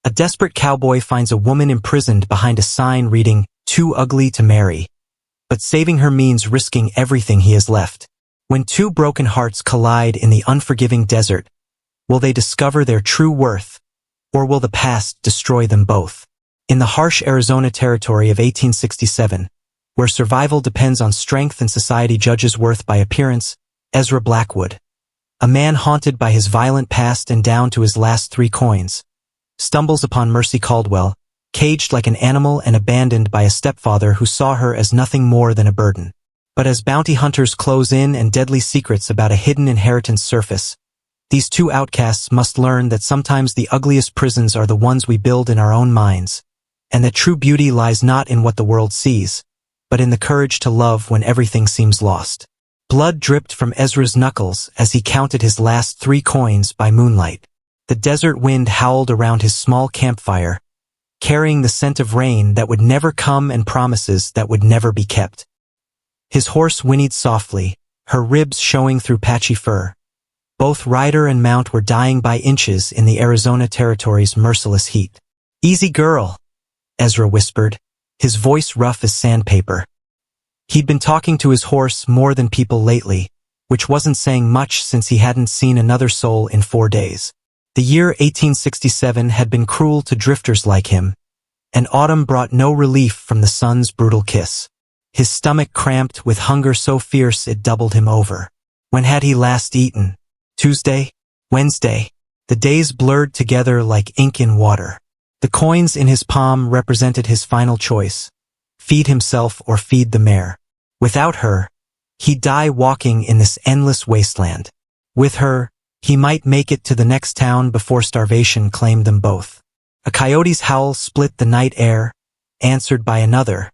A desperate cowboy finds a woman imprisoned behind a sign reading, "Too ugly to marry." But saving her means risking everything he has left. When two broken hearts collide in the unforgiving desert, will they discover their true worth, or will the past destroy them both? In the harsh Arizona territory of 1867, where survival depends on strength and society judges worth by appearance, Ezra Blackwood, a man haunted by his violent past and down to his last 3 coins, stumbles upon Mercy Caldwell, caged like an animal and abandoned by a stepfather who saw her as nothing more than a burden. But as bounty hunters close in and deadly secrets about a hidden inheritance surface, these two outcasts must learn that sometimes the ugliest prisons are the ones we build in our own minds, and that true beauty lies not in what the world sees, but in the courage to love when everything seems lost. Blood dripped from Ezra's knuckles as he counted his last 3 coins by moonlight. The desert wind howled around his small campfire, carrying the scent of rain that would never come and promises that would never be kept. His horse whinnied softly, her ribs showing through patchy fur. Both rider and mount were dying by inches in the Arizona Territory's merciless heat. "Easy girl," Ezra whispered, his voice rough as sandpaper. He'd been talking to his horse more than people lately, which wasn't saying much since he hadn't seen another soul in 4 days. The year 1867 had been cruel to drifters like him, and autumn brought no relief from the sun's brutal kiss. His stomach cramped with hunger so fierce it doubled him over. When had he last eaten? Tuesday? Wednesday? The days blurred together like ink in water. The coins in his palm represented his final choice: feed himself or feed the mare. Without her, he'd die walking in this endless wasteland. With her, he might make it to the next town before starvation claimed them both. A coyote's howl split the night air, answered by another,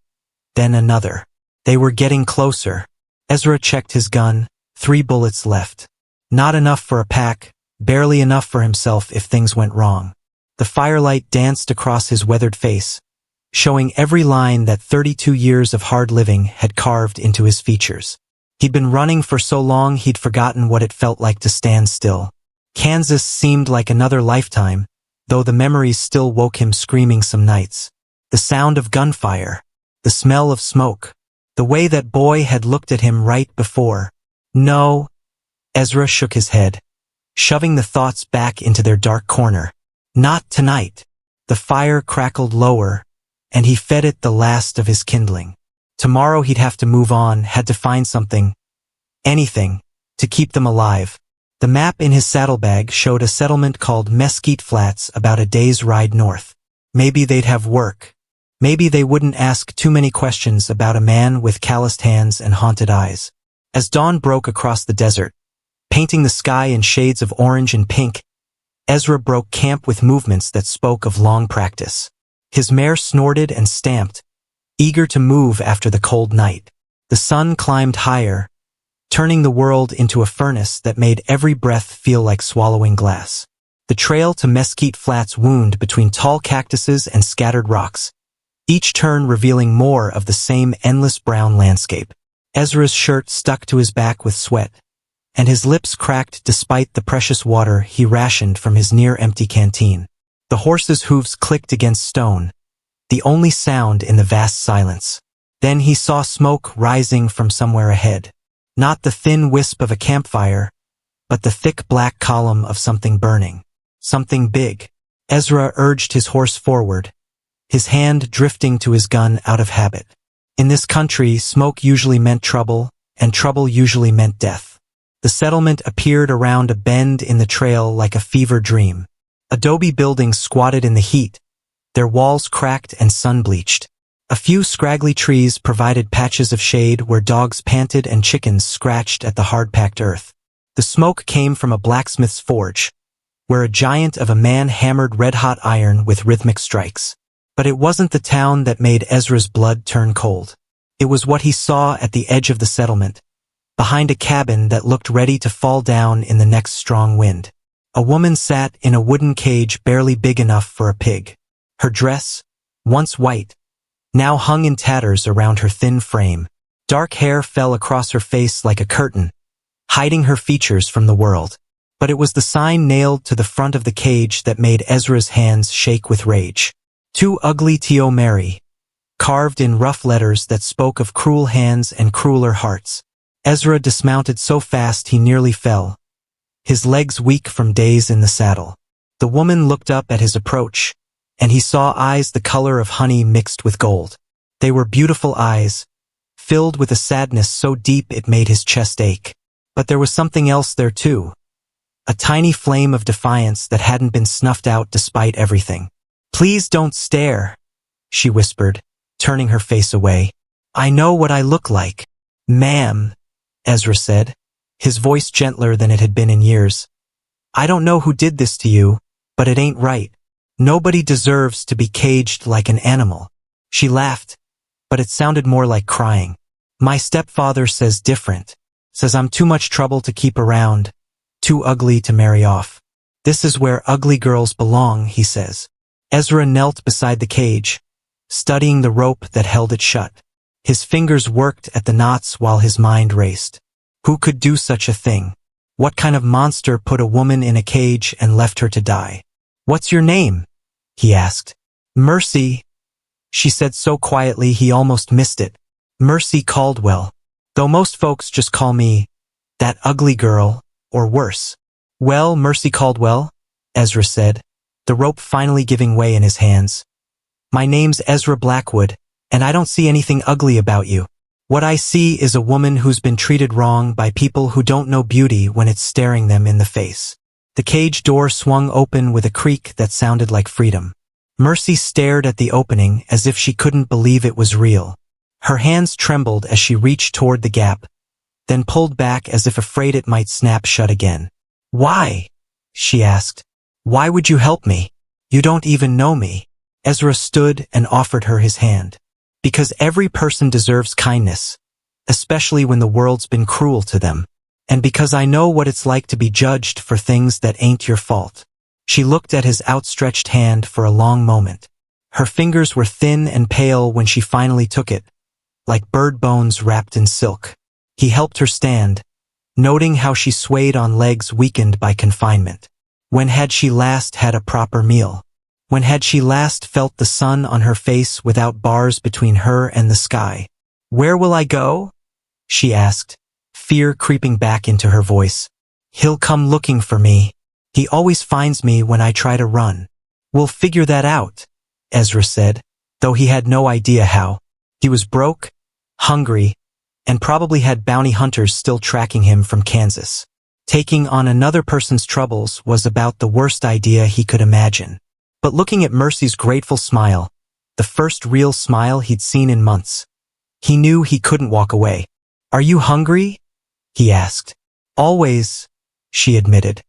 then another. They were getting closer. Ezra checked his gun, 3 bullets left. Not enough for a pack, barely enough for himself if things went wrong. The firelight danced across his weathered face, showing every line that 32 years of hard living had carved into his features. He'd been running for so long he'd forgotten what it felt like to stand still. Kansas seemed like another lifetime, though the memories still woke him screaming some nights. The sound of gunfire, the smell of smoke, the way that boy had looked at him right before. No, Ezra shook his head, shoving the thoughts back into their dark corner. Not tonight. The fire crackled lower, and he fed it the last of his kindling. Tomorrow he'd have to move on, had to find something, anything, to keep them alive. The map in his saddlebag showed a settlement called Mesquite Flats about a day's ride north. Maybe they'd have work. Maybe they wouldn't ask too many questions about a man with calloused hands and haunted eyes. As dawn broke across the desert, painting the sky in shades of orange and pink, Ezra broke camp with movements that spoke of long practice. His mare snorted and stamped, eager to move after the cold night. The sun climbed higher, turning the world into a furnace that made every breath feel like swallowing glass. The trail to Mesquite Flats wound between tall cactuses and scattered rocks, each turn revealing more of the same endless brown landscape. Ezra's shirt stuck to his back with sweat, and his lips cracked despite the precious water he rationed from his near-empty canteen. The horse's hooves clicked against stone, the only sound in the vast silence. Then he saw smoke rising from somewhere ahead. Not the thin wisp of a campfire, but the thick black column of something burning. Something big. Ezra urged his horse forward, his hand drifting to his gun out of habit. In this country, smoke usually meant trouble, and trouble usually meant death. The settlement appeared around a bend in the trail like a fever dream. Adobe buildings squatted in the heat, their walls cracked and sun-bleached. A few scraggly trees provided patches of shade where dogs panted and chickens scratched at the hard-packed earth. The smoke came from a blacksmith's forge, where a giant of a man hammered red-hot iron with rhythmic strikes. But it wasn't the town that made Ezra's blood turn cold. It was what he saw at the edge of the settlement, behind a cabin that looked ready to fall down in the next strong wind. A woman sat in a wooden cage barely big enough for a pig. Her dress, once white, now hung in tatters around her thin frame. Dark hair fell across her face like a curtain, hiding her features from the world. But it was the sign nailed to the front of the cage that made Ezra's hands shake with rage. Too ugly to marry, carved in rough letters that spoke of cruel hands and crueler hearts. Ezra dismounted so fast he nearly fell, his legs weak from days in the saddle. The woman looked up at his approach, and he saw eyes the color of honey mixed with gold. They were beautiful eyes, filled with a sadness so deep it made his chest ache. But there was something else there too. A tiny flame of defiance that hadn't been snuffed out despite everything. "Please don't stare," she whispered, turning her face away. "I know what I look like." "Ma'am," Ezra said, his voice gentler than it had been in years. "I don't know who did this to you, but it ain't right. Nobody deserves to be caged like an animal." She laughed, but it sounded more like crying. "My stepfather says different. Says I'm too much trouble to keep around, too ugly to marry off. This is where ugly girls belong, he says." Ezra knelt beside the cage, studying the rope that held it shut. His fingers worked at the knots while his mind raced. Who could do such a thing? What kind of monster put a woman in a cage and left her to die? "What's your name?" he asked. "Mercy," she said so quietly he almost missed it. "Mercy Caldwell. Though most folks just call me that ugly girl, or worse." "Well, Mercy Caldwell," Ezra said, the rope finally giving way in his hands. "My name's Ezra Blackwood, and I don't see anything ugly about you. What I see is a woman who's been treated wrong by people who don't know beauty when it's staring them in the face." The cage door swung open with a creak that sounded like freedom. Mercy stared at the opening as if she couldn't believe it was real. Her hands trembled as she reached toward the gap, then pulled back as if afraid it might snap shut again. "Why?" she asked. "Why would you help me? You don't even know me." Ezra stood and offered her his hand. "Because every person deserves kindness, especially when the world's been cruel to them. And because I know what it's like to be judged for things that ain't your fault." She looked at his outstretched hand for a long moment. Her fingers were thin and pale when she finally took it, like bird bones wrapped in silk. He helped her stand, noting how she swayed on legs weakened by confinement. When had she last had a proper meal? When had she last felt the sun on her face without bars between her and the sky? "Where will I go?" she asked, fear creeping back into her voice. "He'll come looking for me. He always finds me when I try to run." "We'll figure that out," Ezra said, though he had no idea how. He was broke, hungry, and probably had bounty hunters still tracking him from Kansas. Taking on another person's troubles was about the worst idea he could imagine. But looking at Mercy's grateful smile, the first real smile he'd seen in months, he knew he couldn't walk away. "Are you hungry?" he asked. "Always," she admitted.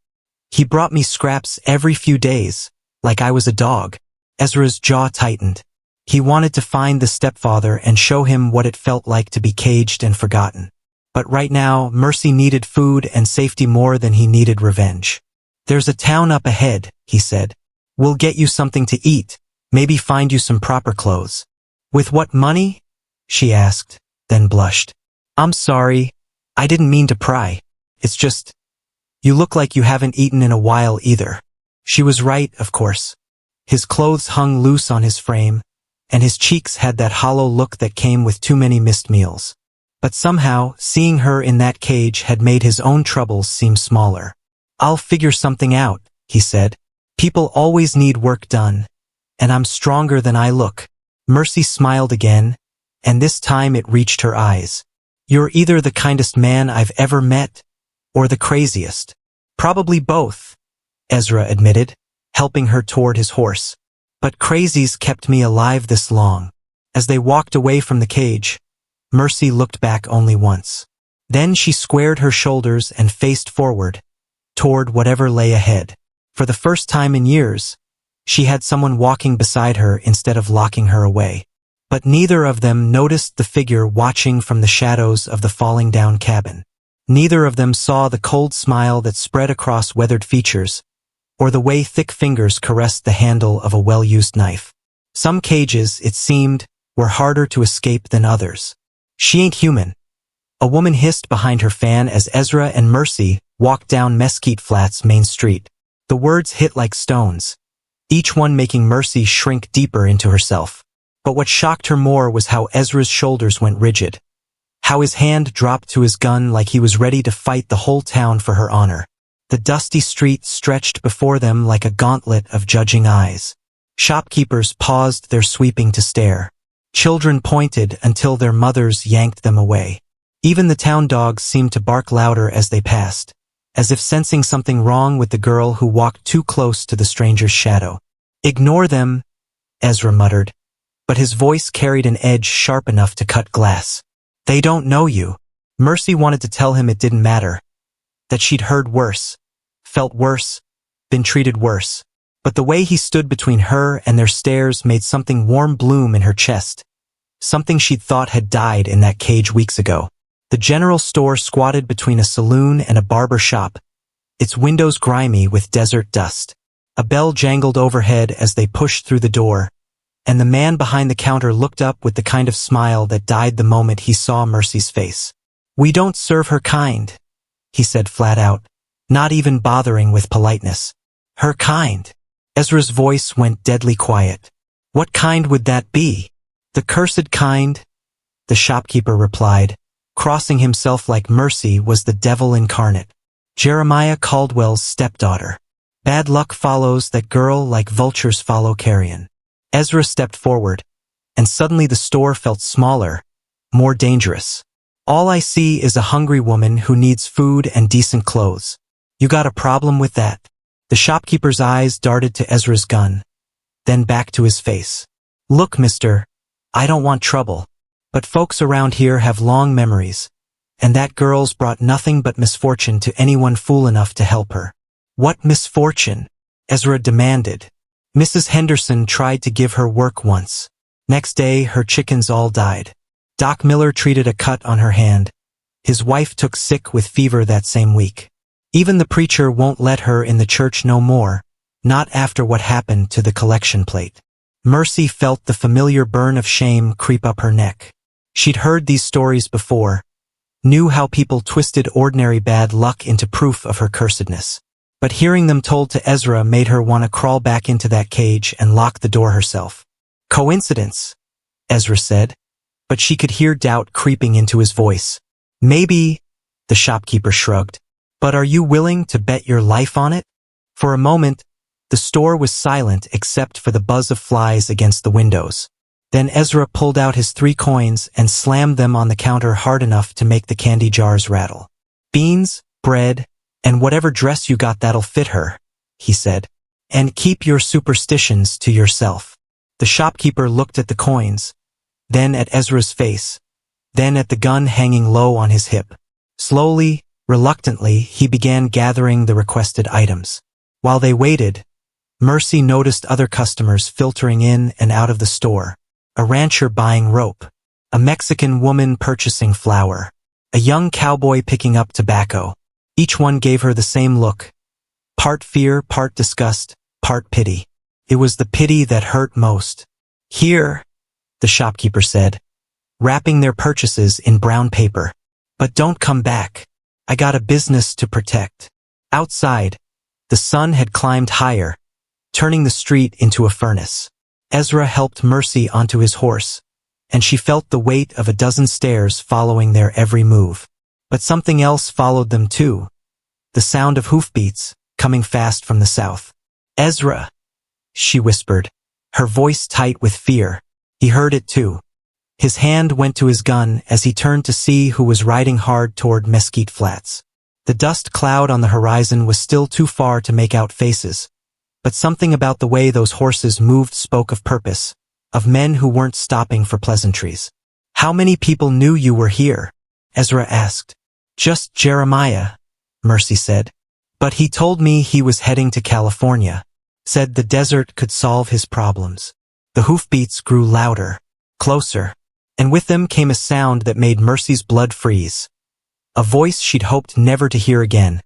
"He brought me scraps every few days, like I was a dog." Ezra's jaw tightened. He wanted to find the stepfather and show him what it felt like to be caged and forgotten. But right now, Mercy needed food and safety more than he needed revenge. "There's a town up ahead," he said. "We'll get you something to eat, maybe find you some proper clothes." "With what money?" she asked, then blushed. "I'm sorry, I didn't mean to pry. It's just, you look like you haven't eaten in a while either." She was right, of course. His clothes hung loose on his frame, and his cheeks had that hollow look that came with too many missed meals. But somehow, seeing her in that cage had made his own troubles seem smaller. "I'll figure something out," he said. "People always need work done, and I'm stronger than I look." Mercy smiled again, and this time it reached her eyes. "You're either the kindest man I've ever met, or the craziest." "Probably both," Ezra admitted, helping her toward his horse. "But crazies kept me alive this long." As they walked away from the cage, Mercy looked back only once. Then she squared her shoulders and faced forward, toward whatever lay ahead. For the first time in years, she had someone walking beside her instead of locking her away. But neither of them noticed the figure watching from the shadows of the falling down cabin. Neither of them saw the cold smile that spread across weathered features, or the way thick fingers caressed the handle of a well-used knife. Some cages, it seemed, were harder to escape than others. "She ain't human," a woman hissed behind her fan as Ezra and Mercy walked down Mesquite Flats Main Street. The words hit like stones, each one making Mercy shrink deeper into herself. But what shocked her more was how Ezra's shoulders went rigid, how his hand dropped to his gun like he was ready to fight the whole town for her honor. The dusty street stretched before them like a gauntlet of judging eyes. Shopkeepers paused their sweeping to stare. Children pointed until their mothers yanked them away. Even the town dogs seemed to bark louder as they passed, as if sensing something wrong with the girl who walked too close to the stranger's shadow. "Ignore them," Ezra muttered, but his voice carried an edge sharp enough to cut glass. "They don't know you." Mercy wanted to tell him it didn't matter, that she'd heard worse, felt worse, been treated worse. But the way he stood between her and their stares made something warm bloom in her chest, something she'd thought had died in that cage weeks ago. The general store squatted between a saloon and a barber shop, its windows grimy with desert dust. A bell jangled overhead as they pushed through the door, and the man behind the counter looked up with the kind of smile that died the moment he saw Mercy's face. "We don't serve her kind," he said flat out, not even bothering with politeness. "Her kind." Ezra's voice went deadly quiet. "What kind would that be?" "The cursed kind," the shopkeeper replied, crossing himself like Mercy was the devil incarnate. "Jeremiah Caldwell's stepdaughter. Bad luck follows that girl like vultures follow carrion." Ezra stepped forward, and suddenly the store felt smaller, more dangerous. "All I see is a hungry woman who needs food and decent clothes. You got a problem with that?" The shopkeeper's eyes darted to Ezra's gun, then back to his face. "Look, mister, I don't want trouble, but folks around here have long memories, and that girl's brought nothing but misfortune to anyone fool enough to help her." "What misfortune?" Ezra demanded. "Mrs. Henderson tried to give her work once. Next day, her chickens all died. Doc Miller treated a cut on her hand. His wife took sick with fever that same week. Even the preacher won't let her in the church no more, not after what happened to the collection plate." Mercy felt the familiar burn of shame creep up her neck. She'd heard these stories before, knew how people twisted ordinary bad luck into proof of her cursedness. But hearing them told to Ezra made her want to crawl back into that cage and lock the door herself. "Coincidence," Ezra said, but she could hear doubt creeping into his voice. "Maybe," the shopkeeper shrugged. "But are you willing to bet your life on it?" For a moment, the store was silent except for the buzz of flies against the windows. Then Ezra pulled out his 3 coins and slammed them on the counter hard enough to make the candy jars rattle. "Beans, bread, and whatever dress you got that'll fit her," he said. "And keep your superstitions to yourself." The shopkeeper looked at the coins, then at Ezra's face, then at the gun hanging low on his hip. Slowly, reluctantly, he began gathering the requested items. While they waited, Mercy noticed other customers filtering in and out of the store. A rancher buying rope, a Mexican woman purchasing flour, a young cowboy picking up tobacco. Each one gave her the same look, part fear, part disgust, part pity. It was the pity that hurt most. "Here," the shopkeeper said, wrapping their purchases in brown paper. "But don't come back. I got a business to protect." Outside, the sun had climbed higher, turning the street into a furnace. Ezra helped Mercy onto his horse, and she felt the weight of a dozen stairs following their every move. But something else followed them too, the sound of hoofbeats coming fast from the south. "Ezra," she whispered, her voice tight with fear. He heard it too. His hand went to his gun as he turned to see who was riding hard toward Mesquite Flats. The dust cloud on the horizon was still too far to make out faces, but something about the way those horses moved spoke of purpose, of men who weren't stopping for pleasantries. "How many people knew you were here?" Ezra asked. "Just Jeremiah," Mercy said. "But he told me he was heading to California, said the desert could solve his problems." The hoofbeats grew louder, closer, and with them came a sound that made Mercy's blood freeze. A voice she'd hoped never to hear again,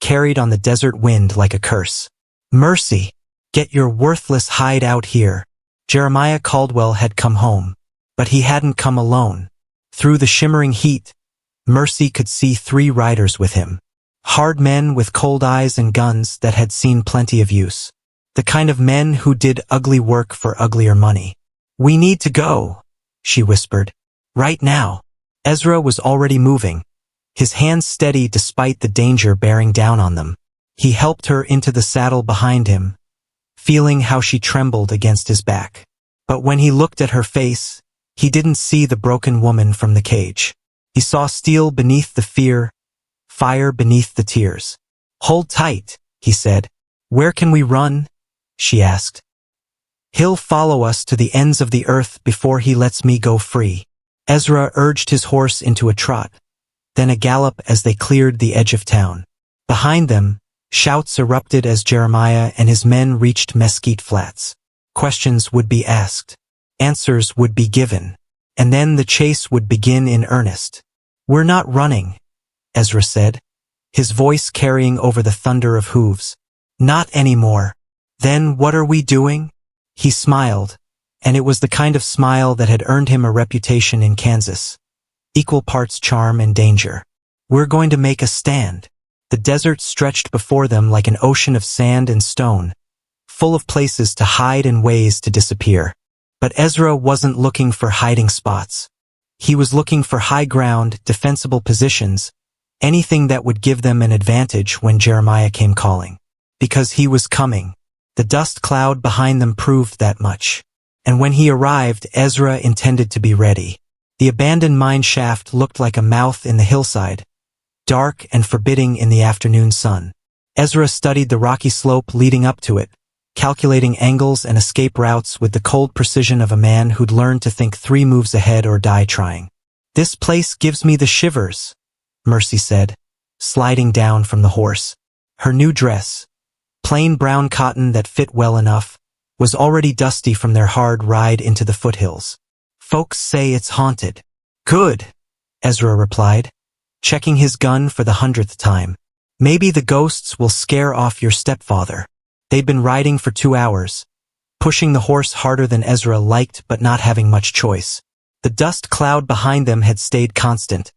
carried on the desert wind like a curse. "Mercy, get your worthless hide out here." Jeremiah Caldwell had come home, but he hadn't come alone. Through the shimmering heat, Mercy could see 3 riders with him. Hard men with cold eyes and guns that had seen plenty of use. The kind of men who did ugly work for uglier money. "We need to go," she whispered. "Right now." Ezra was already moving, his hands steady despite the danger bearing down on them. He helped her into the saddle behind him, feeling how she trembled against his back. But when he looked at her face, he didn't see the broken woman from the cage. He saw steel beneath the fear, fire beneath the tears. "Hold tight," he said. "Where can we run?" she asked. "He'll follow us to the ends of the earth before he lets me go free." Ezra urged his horse into a trot, then a gallop as they cleared the edge of town. Behind them, shouts erupted as Jeremiah and his men reached Mesquite Flats. Questions would be asked. Answers would be given. And then the chase would begin in earnest. "We're not running," Ezra said, his voice carrying over the thunder of hooves. "Not anymore." "Then what are we doing?" He smiled, and it was the kind of smile that had earned him a reputation in Kansas. Equal parts charm and danger. "We're going to make a stand." The desert stretched before them like an ocean of sand and stone, full of places to hide and ways to disappear. But Ezra wasn't looking for hiding spots. He was looking for high ground, defensible positions, anything that would give them an advantage when Jeremiah came calling. Because he was coming. The dust cloud behind them proved that much. And when he arrived, Ezra intended to be ready. The abandoned mine shaft looked like a mouth in the hillside, dark and forbidding in the afternoon sun. Ezra studied the rocky slope leading up to it, calculating angles and escape routes with the cold precision of a man who'd learned to think 3 moves ahead or die trying. "This place gives me the shivers," Mercy said, sliding down from the horse. Her new dress, plain brown cotton that fit well enough, was already dusty from their hard ride into the foothills. "Folks say it's haunted." "Good," Ezra replied, checking his gun for the 100th time. "Maybe the ghosts will scare off your stepfather." They'd been riding for 2 hours, pushing the horse harder than Ezra liked but not having much choice. The dust cloud behind them had stayed constant,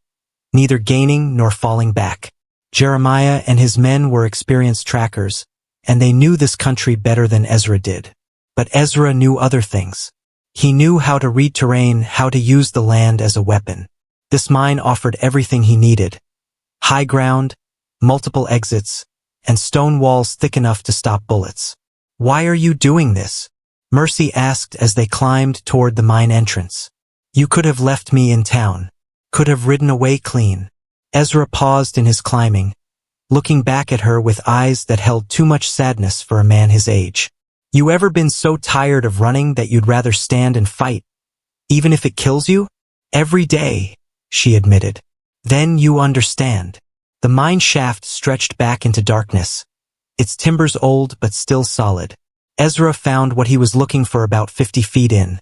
neither gaining nor falling back. Jeremiah and his men were experienced trackers, and they knew this country better than Ezra did. But Ezra knew other things. He knew how to read terrain, how to use the land as a weapon. This mine offered everything he needed. High ground, multiple exits, and stone walls thick enough to stop bullets. "Why are you doing this?" Mercy asked as they climbed toward the mine entrance. "You could have left me in town. Could have ridden away clean." Ezra paused in his climbing, looking back at her with eyes that held too much sadness for a man his age. "You ever been so tired of running that you'd rather stand and fight, even if it kills you?" "Every day," she admitted. "Then you understand." The mine shaft stretched back into darkness, its timbers old but still solid. Ezra found what he was looking for about 50 feet in.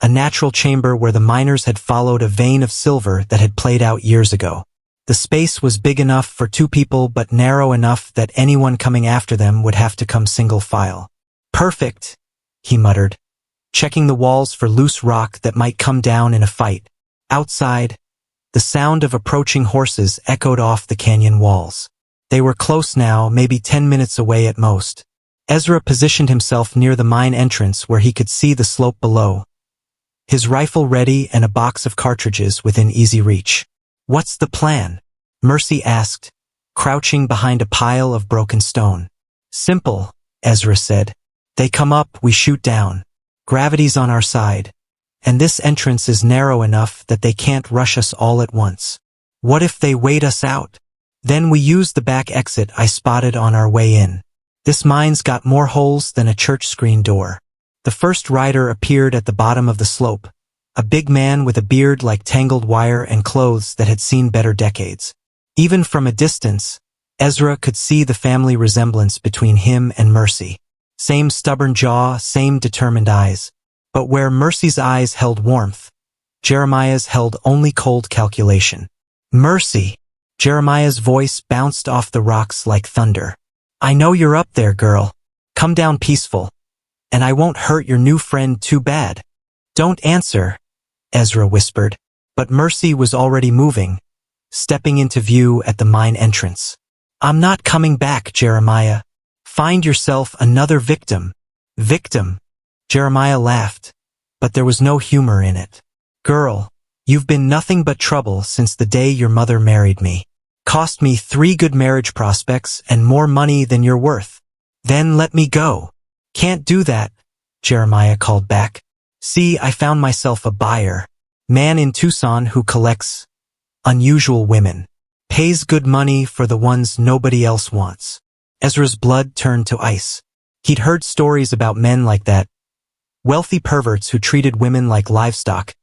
A natural chamber where the miners had followed a vein of silver that had played out years ago. The space was big enough for 2 people but narrow enough that anyone coming after them would have to come single file. "Perfect," he muttered, checking the walls for loose rock that might come down in a fight. Outside, the sound of approaching horses echoed off the canyon walls. They were close now, maybe 10 minutes away at most. Ezra positioned himself near the mine entrance where he could see the slope below, his rifle ready and a box of cartridges within easy reach. "What's the plan?" Mercy asked, crouching behind a pile of broken stone. "Simple," Ezra said. "They come up, we shoot down. Gravity's on our side. And this entrance is narrow enough that they can't rush us all at once. What if they wait us out? Then we use the back exit I spotted on our way in. This mine's got more holes than a church screen door." The first rider appeared at the bottom of the slope, a big man with a beard like tangled wire and clothes that had seen better decades. Even from a distance, Ezra could see the family resemblance between him and Mercy. Same stubborn jaw, same determined eyes. But where Mercy's eyes held warmth, Jeremiah's held only cold calculation. "Mercy!" Jeremiah's voice bounced off the rocks like thunder. "I know you're up there, girl. Come down peaceful. And I won't hurt your new friend too bad." "Don't answer," Ezra whispered. But Mercy was already moving, stepping into view at the mine entrance. I'm not coming back, Jeremiah. Find yourself another victim. Victim? Jeremiah laughed, but there was no humor in it. Girl, you've been nothing but trouble since the day your mother married me. Cost me 3 good marriage prospects and more money than you're worth. Then let me go. Can't do that, Jeremiah called back. See, I found myself a buyer. Man in Tucson who collects unusual women. Pays good money for the ones nobody else wants. Ezra's blood turned to ice. He'd heard stories about men like that. Wealthy perverts who treated women like livestock,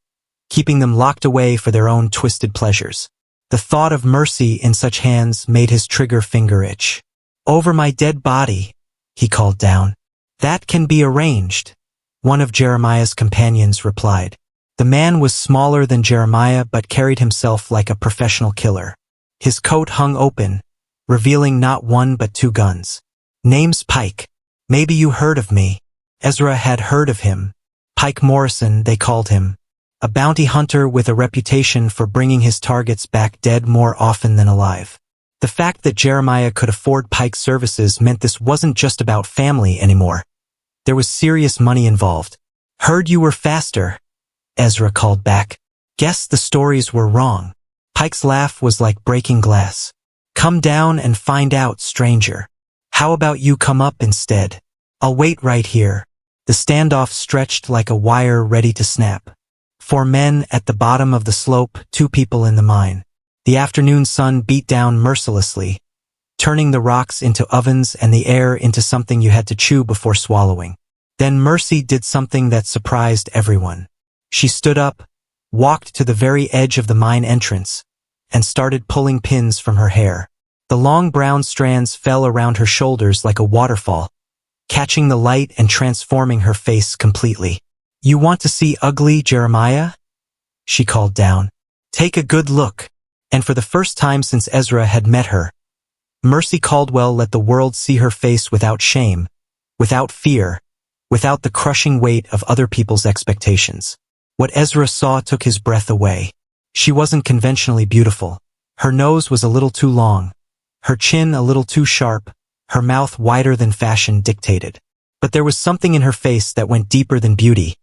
keeping them locked away for their own twisted pleasures. The thought of Mercy in such hands made his trigger finger itch. Over my dead body, he called down. That can be arranged, one of Jeremiah's companions replied. The man was smaller than Jeremiah but carried himself like a professional killer. His coat hung open, revealing not 1 but 2 guns. Name's Pike. Maybe you heard of me. Ezra had heard of him. Pike Morrison, they called him. A bounty hunter with a reputation for bringing his targets back dead more often than alive. The fact that Jeremiah could afford Pike's services meant this wasn't just about family anymore. There was serious money involved. Heard you were faster, Ezra called back. Guess the stories were wrong. Pike's laugh was like breaking glass. Come down and find out, stranger. How about you come up instead? I'll wait right here. The standoff stretched like a wire ready to snap. 4 men at the bottom of the slope, 2 people in the mine. The afternoon sun beat down mercilessly, turning the rocks into ovens and the air into something you had to chew before swallowing. Then Mercy did something that surprised everyone. She stood up, walked to the very edge of the mine entrance, and started pulling pins from her hair. The long brown strands fell around her shoulders like a waterfall, catching the light and transforming her face completely. You want to see ugly, Jeremiah? She called down. Take a good look. And for the first time since Ezra had met her, Mercy Caldwell let the world see her face without shame, without fear, without the crushing weight of other people's expectations. What Ezra saw took his breath away. She wasn't conventionally beautiful. Her nose was a little too long, her chin a little too sharp, her mouth wider than fashion dictated. But there was something in her face that went deeper than beauty,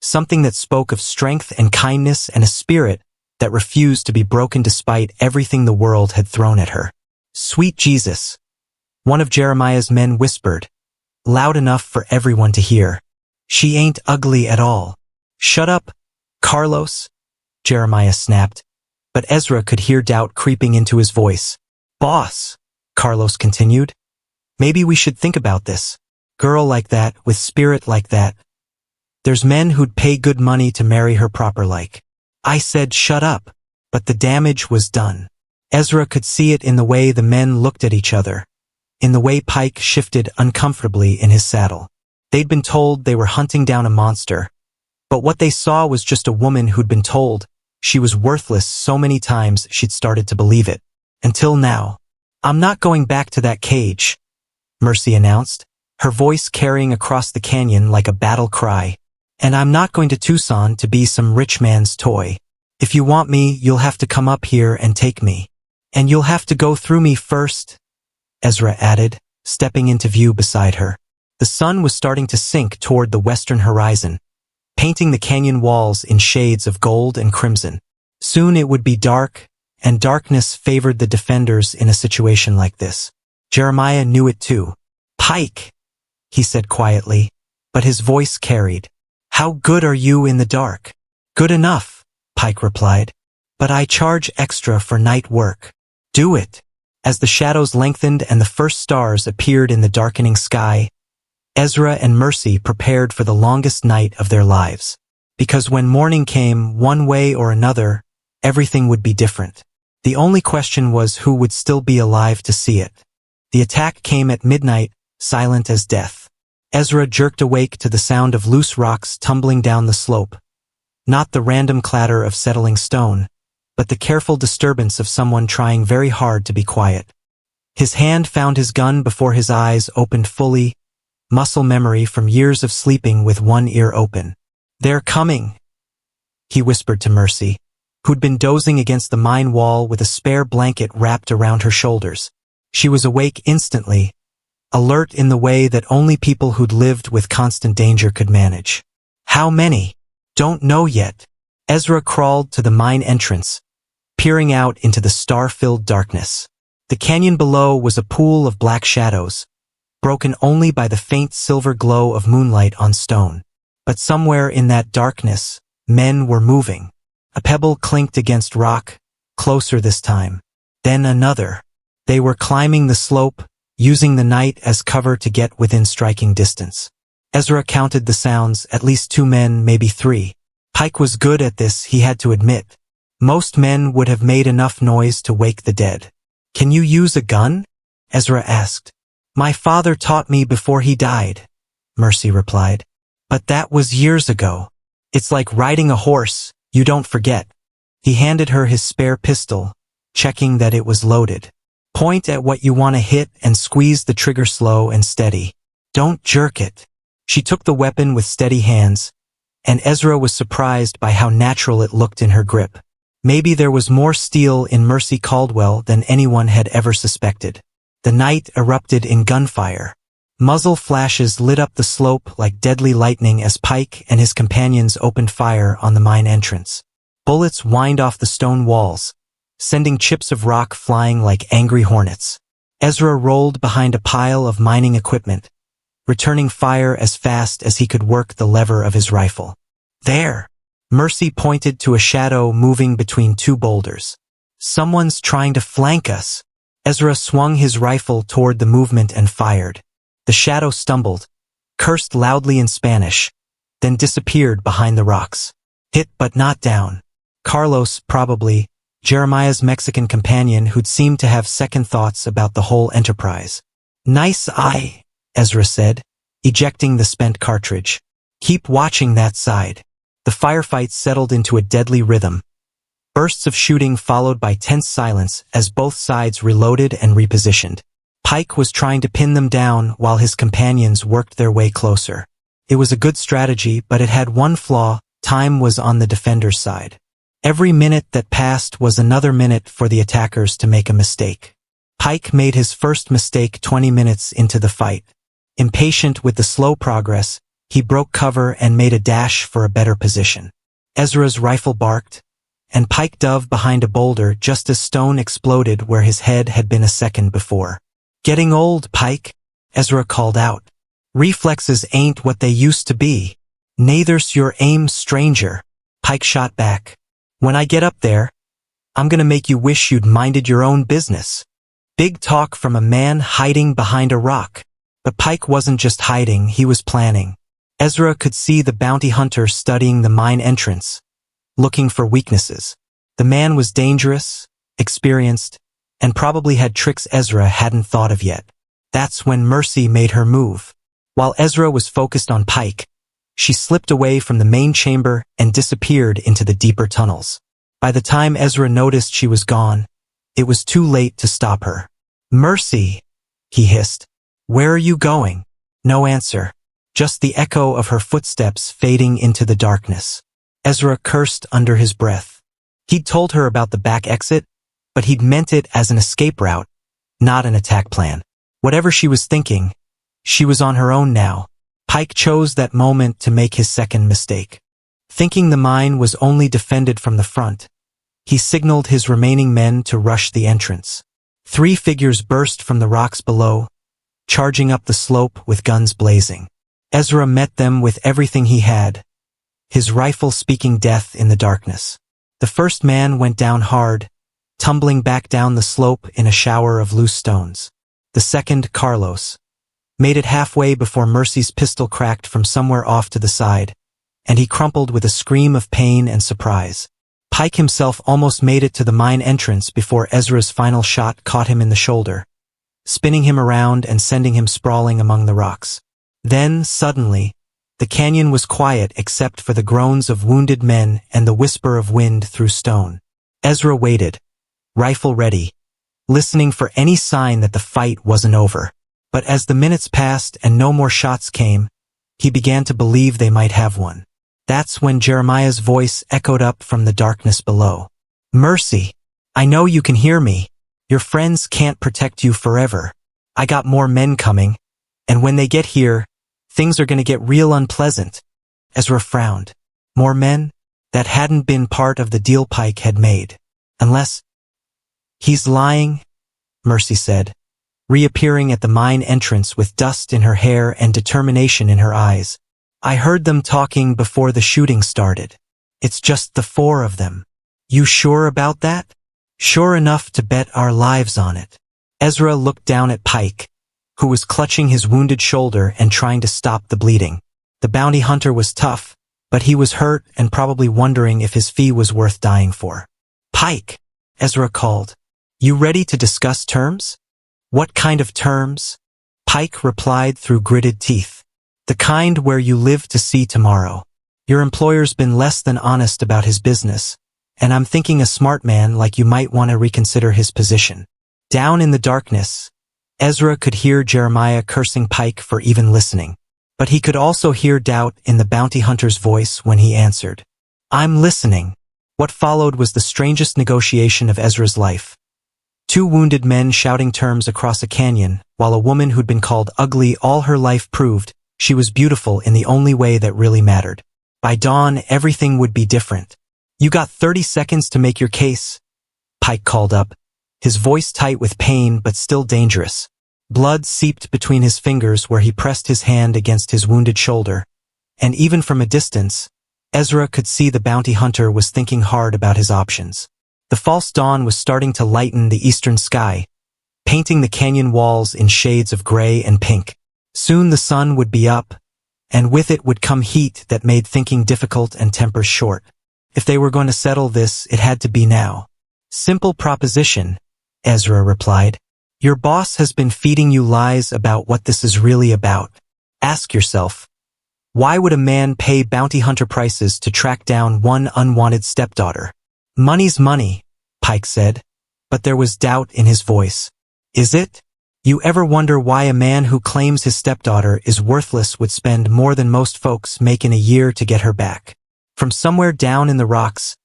something that spoke of strength and kindness and a spirit that refused to be broken despite everything the world had thrown at her. Sweet Jesus, one of Jeremiah's men whispered, loud enough for everyone to hear. She ain't ugly at all. Shut up, Carlos, Jeremiah snapped, but Ezra could hear doubt creeping into his voice. Boss, Carlos continued, maybe we should think about this. Girl like that, with spirit like that. There's men who'd pay good money to marry her proper like. I said shut up, but the damage was done. Ezra could see it in the way the men looked at each other, in the way Pike shifted uncomfortably in his saddle. They'd been told they were hunting down a monster, but what they saw was just a woman who'd been told she was worthless so many times she'd started to believe it. Until now. I'm not going back to that cage, Mercy announced, her voice carrying across the canyon like a battle cry. And I'm not going to Tucson to be some rich man's toy. If you want me, you'll have to come up here and take me. And you'll have to go through me first, Ezra added, stepping into view beside her. The sun was starting to sink toward the western horizon, painting the canyon walls in shades of gold and crimson. Soon it would be dark, and darkness favored the defenders in a situation like this. Jeremiah knew it too. Pike, he said quietly, but his voice carried. How good are you in the dark? Good enough, Pike replied. But I charge extra for night work. Do it. As the shadows lengthened and the first stars appeared in the darkening sky, Ezra and Mercy prepared for the longest night of their lives. Because when morning came, one way or another, everything would be different. The only question was who would still be alive to see it. The attack came at midnight, silent as death. Ezra jerked awake to the sound of loose rocks tumbling down the slope. Not the random clatter of settling stone, but the careful disturbance of someone trying very hard to be quiet. His hand found his gun before his eyes opened fully, muscle memory from years of sleeping with one ear open. They're coming, he whispered to Mercy, who'd been dozing against the mine wall with a spare blanket wrapped around her shoulders. She was awake instantly, alert in the way that only people who'd lived with constant danger could manage. How many? Don't know yet. Ezra crawled to the mine entrance, peering out into the star-filled darkness. The canyon below was a pool of black shadows, broken only by the faint silver glow of moonlight on stone. But somewhere in that darkness, men were moving. A pebble clinked against rock, closer this time. Then another. They were climbing the slope, using the night as cover to get within striking distance. Ezra counted the sounds, at least 2 men, maybe 3. Pike was good at this, he had to admit. Most men would have made enough noise to wake the dead. "Can you use a gun?" Ezra asked. "My father taught me before he died," Mercy replied. "But that was years ago. It's like riding a horse, you don't forget." He handed her his spare pistol, checking that it was loaded. "Point at what you want to hit and squeeze the trigger slow and steady. Don't jerk it." She took the weapon with steady hands, and Ezra was surprised by how natural it looked in her grip. Maybe there was more steel in Mercy Caldwell than anyone had ever suspected. The night erupted in gunfire. Muzzle flashes lit up the slope like deadly lightning as Pike and his companions opened fire on the mine entrance. Bullets whined off the stone walls, sending chips of rock flying like angry hornets. Ezra rolled behind a pile of mining equipment, returning fire as fast as he could work the lever of his rifle. "There!" Mercy pointed to a shadow moving between 2 boulders. "Someone's trying to flank us." Ezra swung his rifle toward the movement and fired. The shadow stumbled, cursed loudly in Spanish, then disappeared behind the rocks. Hit but not down. Carlos, probably, Jeremiah's Mexican companion who'd seemed to have second thoughts about the whole enterprise. "Nice eye," Ezra said, ejecting the spent cartridge. "Keep watching that side." The firefight settled into a deadly rhythm. Bursts of shooting followed by tense silence as both sides reloaded and repositioned. Pike was trying to pin them down while his companions worked their way closer. It was a good strategy, but it had one flaw: time was on the defender's side. Every minute that passed was another minute for the attackers to make a mistake. Pike made his first mistake 20 minutes into the fight. Impatient with the slow progress, he broke cover and made a dash for a better position. Ezra's rifle barked, and Pike dove behind a boulder just as stone exploded where his head had been a second before. "Getting old, Pike," Ezra called out. "Reflexes ain't what they used to be. Neither's your aim, stranger." Pike shot back. "When I get up there, I'm gonna make you wish you'd minded your own business." Big talk from a man hiding behind a rock. But Pike wasn't just hiding, he was planning. Ezra could see the bounty hunter studying the mine entrance, looking for weaknesses. The man was dangerous, experienced, and probably had tricks Ezra hadn't thought of yet. That's when Mercy made her move. While Ezra was focused on Pike, she slipped away from the main chamber and disappeared into the deeper tunnels. By the time Ezra noticed she was gone, it was too late to stop her. "Mercy," he hissed. "Where are you going?" No answer. Just the echo of her footsteps fading into the darkness. Ezra cursed under his breath. He'd told her about the back exit, but he'd meant it as an escape route, not an attack plan. Whatever she was thinking, she was on her own now. Pike chose that moment to make his second mistake. Thinking the mine was only defended from the front, he signaled his remaining men to rush the entrance. 3 figures burst from the rocks below, charging up the slope with guns blazing. Ezra met them with everything he had, his rifle speaking death in the darkness. The first man went down hard, tumbling back down the slope in a shower of loose stones. The second, Carlos, made it halfway before Mercy's pistol cracked from somewhere off to the side, and he crumpled with a scream of pain and surprise. Pike himself almost made it to the mine entrance before Ezra's final shot caught him in the shoulder, spinning him around and sending him sprawling among the rocks. Then, suddenly, the canyon was quiet except for the groans of wounded men and the whisper of wind through stone. Ezra waited, rifle ready, listening for any sign that the fight wasn't over. But as the minutes passed and no more shots came, he began to believe they might have one. That's when Jeremiah's voice echoed up from the darkness below. "Mercy, I know you can hear me." Your friends can't protect you forever. I got more men coming, and when they get here, things are gonna get real unpleasant. Ezra frowned. More men? That hadn't been part of the deal Pike had made. Unless... He's lying, Mercy said, reappearing at the mine entrance with dust in her hair and determination in her eyes. I heard them talking before the shooting started. It's just the four of them. You sure about that? Sure enough to bet our lives on it. Ezra looked down at Pike, who was clutching his wounded shoulder and trying to stop the bleeding. The bounty hunter was tough, but he was hurt and probably wondering if his fee was worth dying for. Pike, Ezra called. You ready to discuss terms? What kind of terms? Pike replied through gritted teeth. The kind where you live to see tomorrow. Your employer's been less than honest about his business, and I'm thinking a smart man like you might want to reconsider his position. Down in the darkness, Ezra could hear Jeremiah cursing Pike for even listening, but he could also hear doubt in the bounty hunter's voice when he answered. I'm listening. What followed was the strangest negotiation of Ezra's life. Two wounded men shouting terms across a canyon, while a woman who'd been called ugly all her life proved she was beautiful in the only way that really mattered. By dawn, everything would be different. You got 30 seconds to make your case, Pike called up, his voice tight with pain but still dangerous. Blood seeped between his fingers where he pressed his hand against his wounded shoulder, and even from a distance, Ezra could see the bounty hunter was thinking hard about his options. The false dawn was starting to lighten the eastern sky, painting the canyon walls in shades of gray and pink. Soon the sun would be up, and with it would come heat that made thinking difficult and tempers short. If they were going to settle this, it had to be now. Simple proposition, Ezra replied. Your boss has been feeding you lies about what this is really about. Ask yourself, why would a man pay bounty hunter prices to track down one unwanted stepdaughter? Money's money, Pike said, but there was doubt in his voice. Is it? You ever wonder why a man who claims his stepdaughter is worthless would spend more than most folks make in a year to get her back? From somewhere down in the rocks,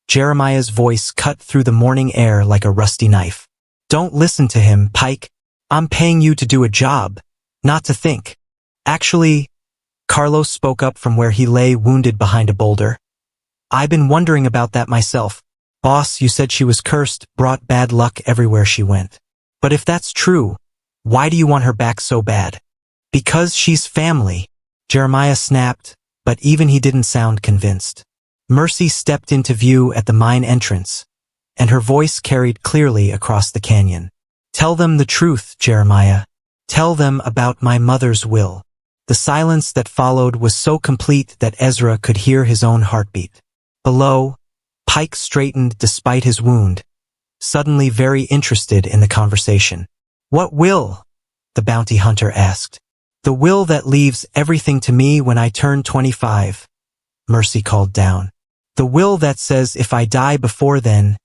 Jeremiah's voice cut through the morning air like a rusty knife. Don't listen to him, Pike. I'm paying you to do a job, not to think. Actually, Carlos spoke up from where he lay wounded behind a boulder. I've been wondering about that myself. Boss, you said she was cursed, brought bad luck everywhere she went. But if that's true, why do you want her back so bad? Because she's family, Jeremiah snapped, but even he didn't sound convinced. Mercy stepped into view at the mine entrance, and her voice carried clearly across the canyon. Tell them the truth, Jeremiah. Tell them about my mother's will. The silence that followed was so complete that Ezra could hear his own heartbeat. Below, Pike straightened despite his wound, suddenly very interested in the conversation. What will? The bounty hunter asked. The will that leaves everything to me when I turn 25, Mercy called down. The will that says if I die before then,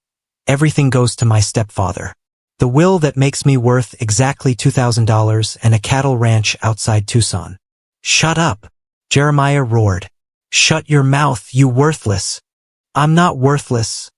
everything goes to my stepfather. The will that makes me worth exactly $2,000 and a cattle ranch outside Tucson. Shut up, Jeremiah roared. Shut your mouth, you worthless. I'm not worthless,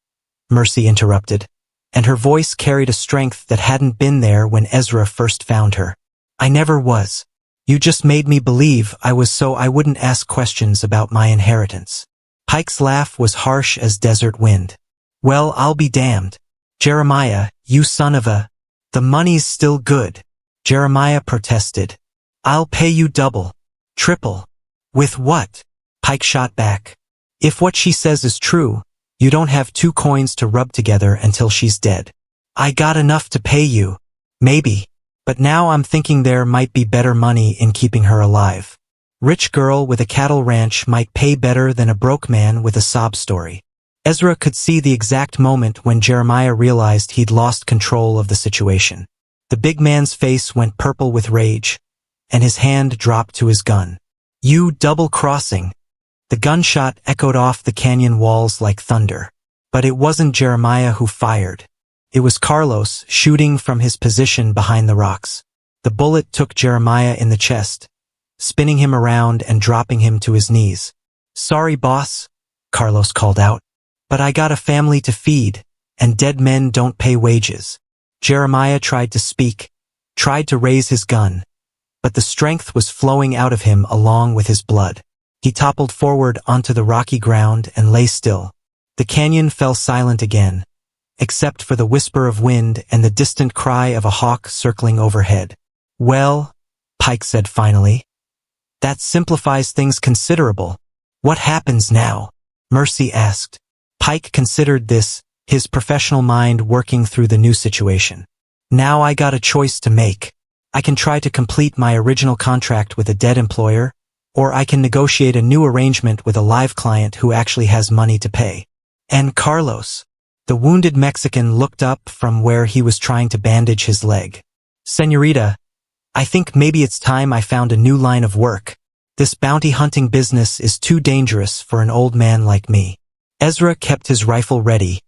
Mercy interrupted, and her voice carried a strength that hadn't been there when Ezra first found her. I never was. You just made me believe I was so I wouldn't ask questions about my inheritance. Pike's laugh was harsh as desert wind. Well, I'll be damned. Jeremiah, you son of a... The money's still good, Jeremiah protested. I'll pay you double, triple. With what? Pike shot back. If what she says is true, you don't have two coins to rub together until she's dead. I got enough to pay you. Maybe. But now I'm thinking there might be better money in keeping her alive. Rich girl with a cattle ranch might pay better than a broke man with a sob story. Ezra could see the exact moment when Jeremiah realized he'd lost control of the situation. The big man's face went purple with rage, and his hand dropped to his gun. You double-crossing. The gunshot echoed off the canyon walls like thunder. But it wasn't Jeremiah who fired. It was Carlos shooting from his position behind the rocks. The bullet took Jeremiah in the chest, spinning him around and dropping him to his knees. Sorry, boss, Carlos called out. But I got a family to feed, and dead men don't pay wages. Jeremiah tried to speak, tried to raise his gun, but the strength was flowing out of him along with his blood. He toppled forward onto the rocky ground and lay still. The canyon fell silent again, except for the whisper of wind and the distant cry of a hawk circling overhead. "Well," Pike said finally, "that simplifies things considerable. What happens now?" Mercy asked. Pike considered this, his professional mind working through the new situation. "Now I got a choice to make. I can try to complete my original contract with a dead employer, or I can negotiate a new arrangement with a live client who actually has money to pay." "And Carlos?" The wounded Mexican looked up from where he was trying to bandage his leg. "Señorita, I think maybe it's time I found a new line of work. This bounty hunting business is too dangerous for an old man like me." Ezra kept his rifle ready,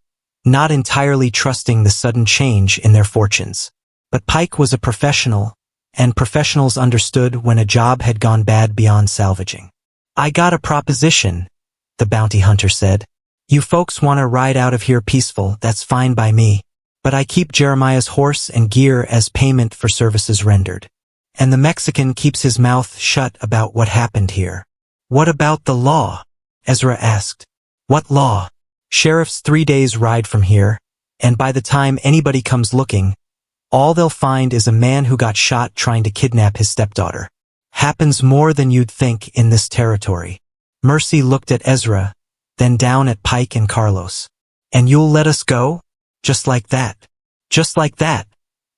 not entirely trusting the sudden change in their fortunes. But Pike was a professional, and professionals understood when a job had gone bad beyond salvaging. "I got a proposition," the bounty hunter said. "You folks want to ride out of here peaceful, that's fine by me. But I keep Jeremiah's horse and gear as payment for services rendered. And the Mexican keeps his mouth shut about what happened here." "What about the law?" Ezra asked. "What law?" "Sheriff's 3 days ride from here, and by the time anybody comes looking, all they'll find is a man who got shot trying to kidnap his stepdaughter. Happens more than you'd think in this territory." Mercy looked at Ezra, then down at Pike and Carlos. "And you'll let us go? Just like that?" "Just like that,"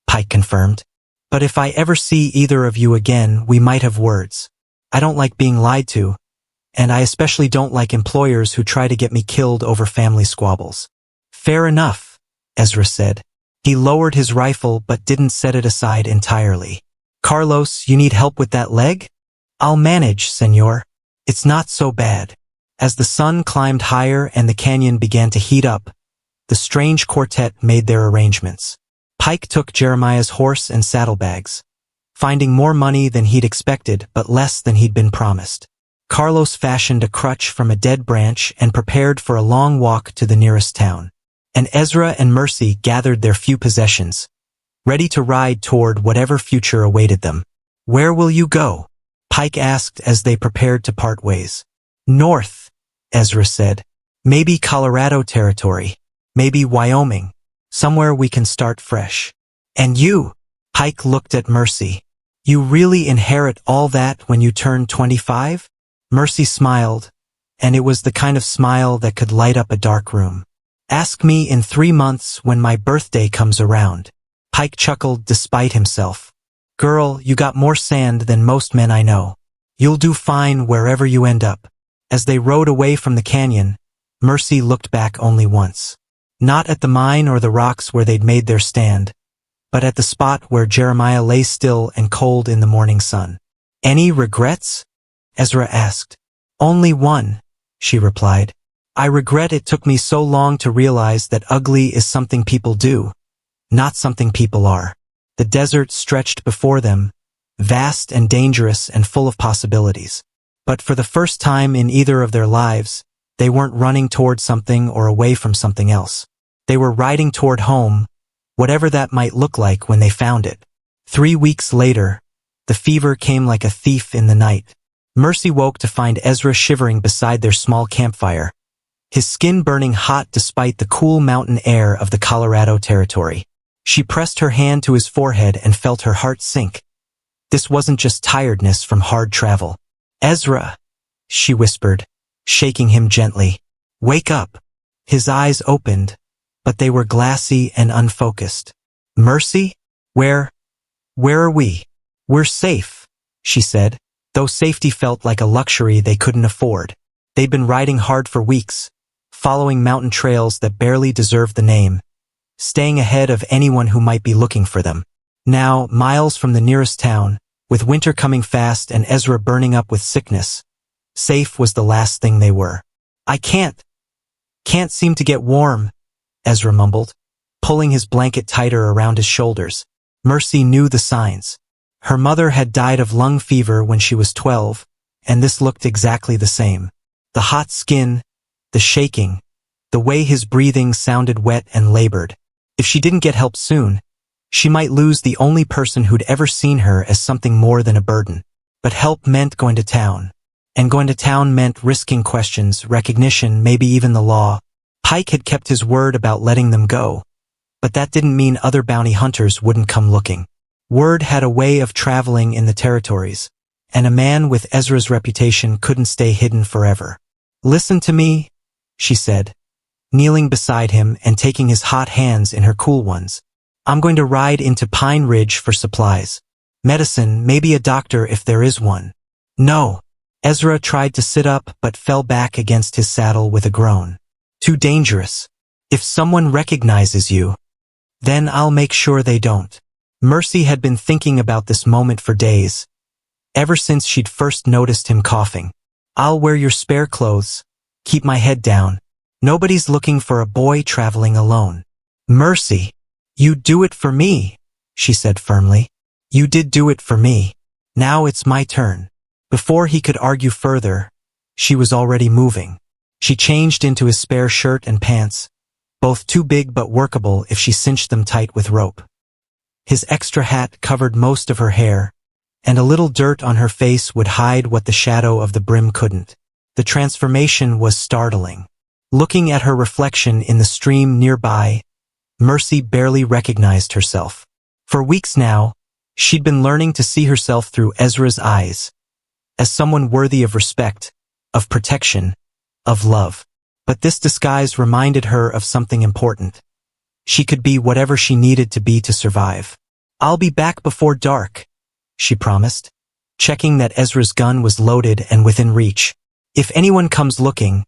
Pike confirmed. "But if I ever see either of you again, we might have words. I don't like being lied to, and I especially don't like employers who try to get me killed over family squabbles." "Fair enough," Ezra said. He lowered his rifle but didn't set it aside entirely. "Carlos, you need help with that leg?" "I'll manage, senor. It's not so bad." As the sun climbed higher and the canyon began to heat up, the strange quartet made their arrangements. Pike took Jeremiah's horse and saddlebags, finding more money than he'd expected but less than he'd been promised. Carlos fashioned a crutch from a dead branch and prepared for a long walk to the nearest town. And Ezra and Mercy gathered their few possessions, ready to ride toward whatever future awaited them. "Where will you go?" Pike asked as they prepared to part ways. "North," Ezra said. "Maybe Colorado territory. Maybe Wyoming. Somewhere we can start fresh." "And you?" Pike looked at Mercy. "You really inherit all that when you turn 25? Mercy smiled, and it was the kind of smile that could light up a dark room. "Ask me in 3 months when my birthday comes around." Pike chuckled despite himself. "Girl, you got more sand than most men I know. You'll do fine wherever you end up." As they rode away from the canyon, Mercy looked back only once. Not at the mine or the rocks where they'd made their stand, but at the spot where Jeremiah lay still and cold in the morning sun. "Any regrets?" Ezra asked. "Only one," she replied. "I regret it took me so long to realize that ugly is something people do, not something people are." The desert stretched before them, vast and dangerous and full of possibilities. But for the first time in either of their lives, they weren't running toward something or away from something else. They were riding toward home, whatever that might look like when they found it. 3 weeks later, the fever came like a thief in the night. Mercy woke to find Ezra shivering beside their small campfire, his skin burning hot despite the cool mountain air of the Colorado territory. She pressed her hand to his forehead and felt her heart sink. This wasn't just tiredness from hard travel. "Ezra," she whispered, shaking him gently. "Wake up." His eyes opened, but they were glassy and unfocused. "Mercy? Where are we?" "We're safe," she said, though safety felt like a luxury they couldn't afford. They'd been riding hard for weeks, following mountain trails that barely deserved the name, staying ahead of anyone who might be looking for them. Now, miles from the nearest town, with winter coming fast and Ezra burning up with sickness, safe was the last thing they were. "I can't seem to get warm," Ezra mumbled, pulling his blanket tighter around his shoulders. Mercy knew the signs. Her mother had died of lung fever when she was 12, and this looked exactly the same. The hot skin, the shaking, the way his breathing sounded wet and labored. If she didn't get help soon, She might lose the only person who'd ever seen her as something more than a burden. But help meant going to town. And going to town meant risking questions, recognition, maybe even the law. Pike had kept his word about letting them go. But that didn't mean other bounty hunters wouldn't come looking. Word had a way of traveling in the territories. And a man with Ezra's reputation couldn't stay hidden forever. "Listen to me," she said, kneeling beside him and taking his hot hands in her cool ones. "I'm going to ride into Pine Ridge for supplies. Medicine, maybe a doctor if there is one." "No." Ezra tried to sit up but fell back against his saddle with a groan. "Too dangerous. If someone recognizes you, then I'll make sure they don't." Mercy had been thinking about this moment for days, ever since she'd first noticed him coughing. "I'll wear your spare clothes. Keep my head down. Nobody's looking for a boy traveling alone." "Mercy, you do it for me," she said firmly. "You did do it for me. Now it's my turn." Before he could argue further, she was already moving. She changed into his spare shirt and pants, both too big but workable if she cinched them tight with rope. His extra hat covered most of her hair, and a little dirt on her face would hide what the shadow of the brim couldn't. The transformation was startling. Looking at her reflection in the stream nearby, Mercy barely recognized herself. For weeks now, she'd been learning to see herself through Ezra's eyes, as someone worthy of respect, of protection, of love. But this disguise reminded her of something important. She could be whatever she needed to be to survive. "I'll be back before dark," she promised, checking that Ezra's gun was loaded and within reach. "If anyone comes looking,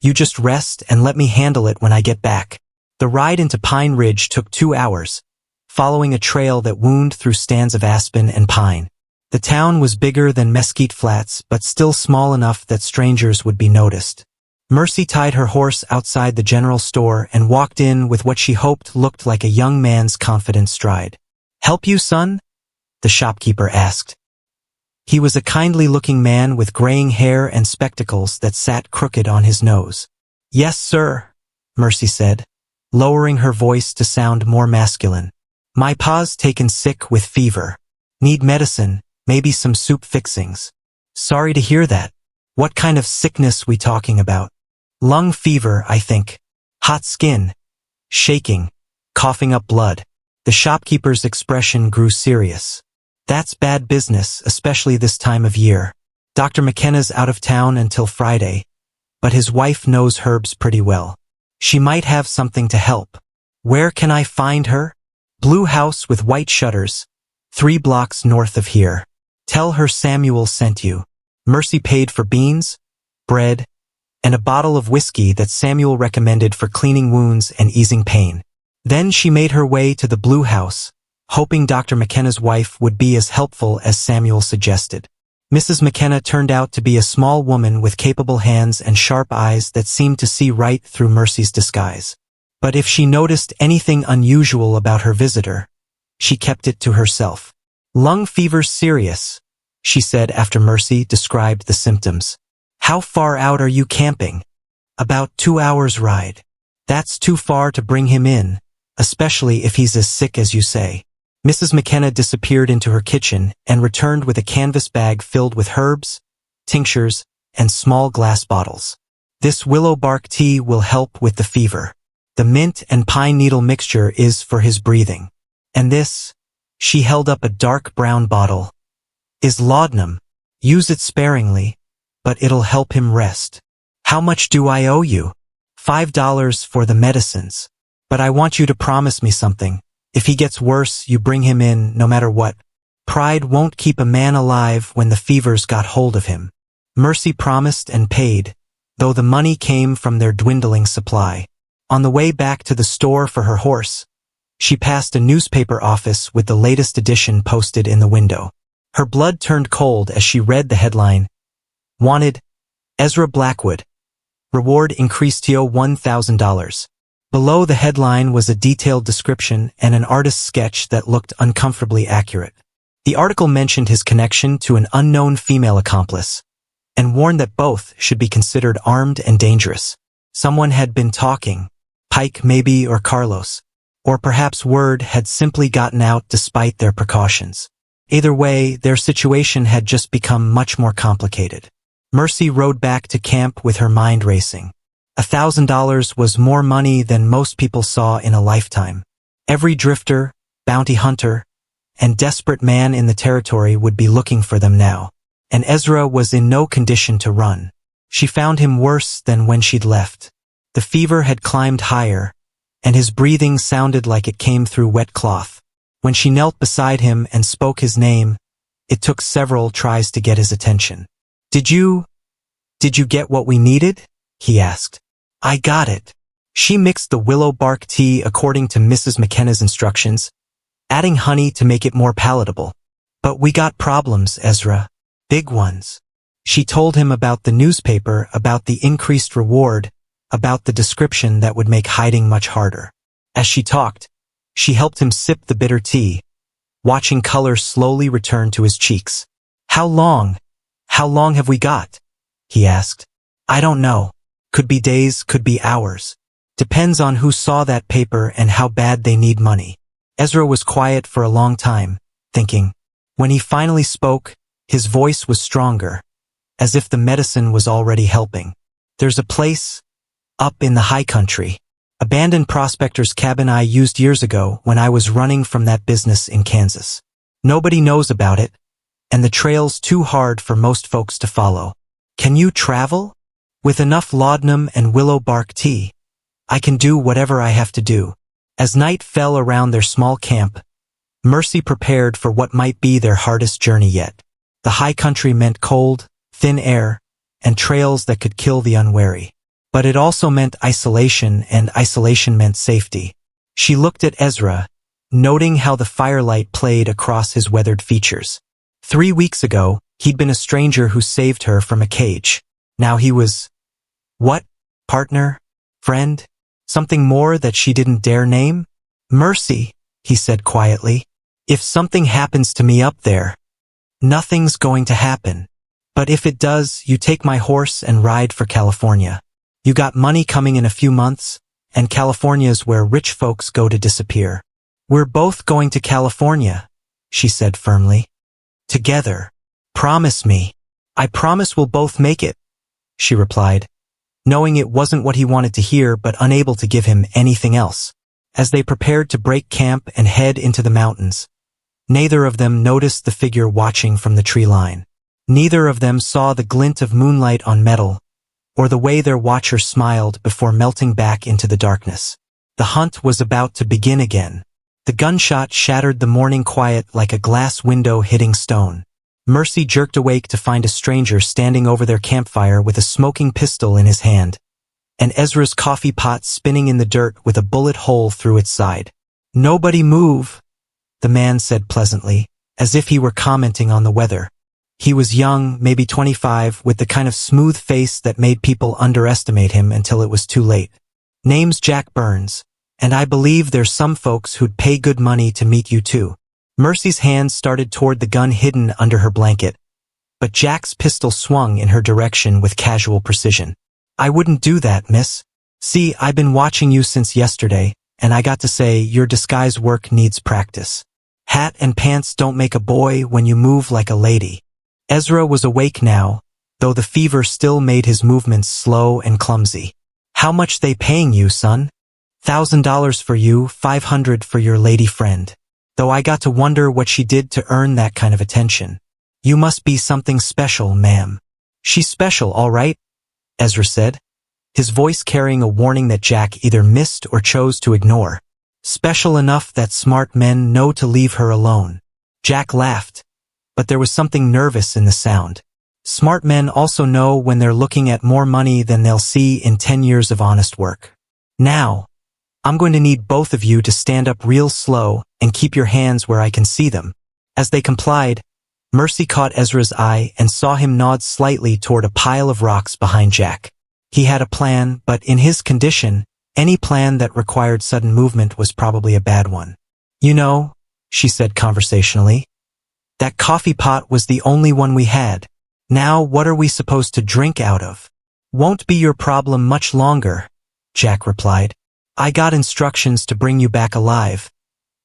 you just rest and let me handle it when I get back." The ride into Pine Ridge took 2 hours, following a trail that wound through stands of aspen and pine. The town was bigger than Mesquite Flats, but still small enough that strangers would be noticed. Mercy tied her horse outside the general store and walked in with what she hoped looked like a young man's confident stride. "Help you, son?" the shopkeeper asked. He was a kindly-looking man with graying hair and spectacles that sat crooked on his nose. "Yes, sir," Mercy said, lowering her voice to sound more masculine. "My pa's taken sick with fever. Need medicine, maybe some soup fixings." "Sorry to hear that. What kind of sickness we talking about?" "Lung fever, I think. Hot skin. Shaking. Coughing up blood." The shopkeeper's expression grew serious. "That's bad business, especially this time of year. Dr. McKenna's out of town until Friday, but his wife knows herbs pretty well. She might have something to help." "Where can I find her?" "Blue house with white shutters, 3 blocks north of here. Tell her Samuel sent you." Mercy paid for beans, bread, and a bottle of whiskey that Samuel recommended for cleaning wounds and easing pain. Then she made her way to the Blue house, hoping Dr. McKenna's wife would be as helpful as Samuel suggested. Mrs. McKenna turned out to be a small woman with capable hands and sharp eyes that seemed to see right through Mercy's disguise. But if she noticed anything unusual about her visitor, she kept it to herself. "Lung fever's serious," she said after Mercy described the symptoms. "How far out are you camping?" "About 2 hours' ride." "That's too far to bring him in, especially if he's as sick as you say." Mrs. McKenna disappeared into her kitchen and returned with a canvas bag filled with herbs, tinctures, and small glass bottles. "This willow bark tea will help with the fever. The mint and pine needle mixture is for his breathing. And this," she held up a dark brown bottle, "is laudanum. Use it sparingly, but it'll help him rest." "How much do I owe you?" $5 for the medicines. "But I want you to promise me something. If he gets worse, you bring him in no matter what. Pride won't keep a man alive when the fever's got hold of him." Mercy promised and paid, though the money came from their dwindling supply. On the way back to the store for her horse, she passed a newspaper office with the latest edition posted in the window. Her blood turned cold as she read the headline, "Wanted, Ezra Blackwood. Reward increased to $1,000. Below the headline was a detailed description and an artist's sketch that looked uncomfortably accurate. The article mentioned his connection to an unknown female accomplice, and warned that both should be considered armed and dangerous. Someone had been talking, Pike maybe or Carlos. Or perhaps word had simply gotten out despite their precautions. Either way, their situation had just become much more complicated. Mercy rode back to camp with her mind racing. $1,000 was more money than most people saw in a lifetime. Every drifter, bounty hunter, and desperate man in the territory would be looking for them now. And Ezra was in no condition to run. She found him worse than when she'd left. The fever had climbed higher, and his breathing sounded like it came through wet cloth. When she knelt beside him and spoke his name, it took several tries to get his attention. Did you get what we needed?" he asked. "I got it." She mixed the willow bark tea according to Mrs. McKenna's instructions, adding honey to make it more palatable. "But we got problems, Ezra. Big ones." She told him about the newspaper, about the increased reward, about the description that would make hiding much harder. As she talked, she helped him sip the bitter tea, watching color slowly return to his cheeks. How long have we got?" he asked. "I don't know. Could be days, could be hours. Depends on who saw that paper and how bad they need money." Ezra was quiet for a long time, thinking. When he finally spoke, his voice was stronger, as if the medicine was already helping. "There's a place up in the high country. Abandoned prospector's cabin I used years ago when I was running from that business in Kansas. Nobody knows about it, and the trail's too hard for most folks to follow. Can you travel? With enough laudanum and willow bark tea, I can do whatever I have to do." As night fell around their small camp, Mercy prepared for what might be their hardest journey yet. The high country meant cold, thin air, and trails that could kill the unwary. But it also meant isolation, and isolation meant safety. She looked at Ezra, noting how the firelight played across his weathered features. 3 weeks ago, he'd been a stranger who saved her from a cage. Now he was... what? Partner? Friend? Something more that she didn't dare name? "Mercy," he said quietly. "If something happens to me up there, nothing's going to happen. But if it does, you take my horse and ride for California. You got money coming in a few months, and California's where rich folks go to disappear." "We're both going to California," she said firmly. "Together. Promise me." "I promise we'll both make it," she replied, knowing it wasn't what he wanted to hear but unable to give him anything else. As they prepared to break camp and head into the mountains, neither of them noticed the figure watching from the tree line. Neither of them saw the glint of moonlight on metal, or the way their watcher smiled before melting back into the darkness. The hunt was about to begin again. The gunshot shattered the morning quiet like a glass window hitting stone. Mercy jerked awake to find a stranger standing over their campfire with a smoking pistol in his hand, and Ezra's coffee pot spinning in the dirt with a bullet hole through its side. "Nobody move," the man said pleasantly, as if he were commenting on the weather. He was young, maybe 25, with the kind of smooth face that made people underestimate him until it was too late. "Name's Jack Burns, and I believe there's some folks who'd pay good money to meet you too." Mercy's hand started toward the gun hidden under her blanket, but Jack's pistol swung in her direction with casual precision. "I wouldn't do that, miss. See, I've been watching you since yesterday, and I got to say your disguise work needs practice. Hat and pants don't make a boy when you move like a lady." Ezra was awake now, though the fever still made his movements slow and clumsy. "How much they paying you, son?" $1,000 for you, $500 for your lady friend. Though I got to wonder what she did to earn that kind of attention. "You must be something special, ma'am." "She's special, all right," Ezra said, his voice carrying a warning that Jack either missed or chose to ignore. "Special enough that smart men know to leave her alone." Jack laughed, but there was something nervous in the sound. Smart men also know when they're looking at more money than they'll see in 10 years of honest work. "Now, I'm going to need both of you to stand up real slow and keep your hands where I can see them." As they complied, Mercy caught Ezra's eye and saw him nod slightly toward a pile of rocks behind Jack. He had a plan, but in his condition, any plan that required sudden movement was probably a bad one. "You know," she said conversationally, "that coffee pot was the only one we had. Now what are we supposed to drink out of?" "Won't be your problem much longer," Jack replied. I got instructions to bring you back alive,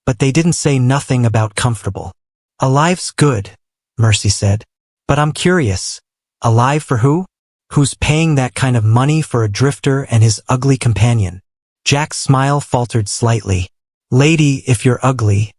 but they didn't say nothing about comfortable. Alive's good, Mercy said. But I'm curious. Alive for who? Who's paying that kind of money for a drifter and his ugly companion? Jack's smile faltered slightly. Lady, if you're ugly,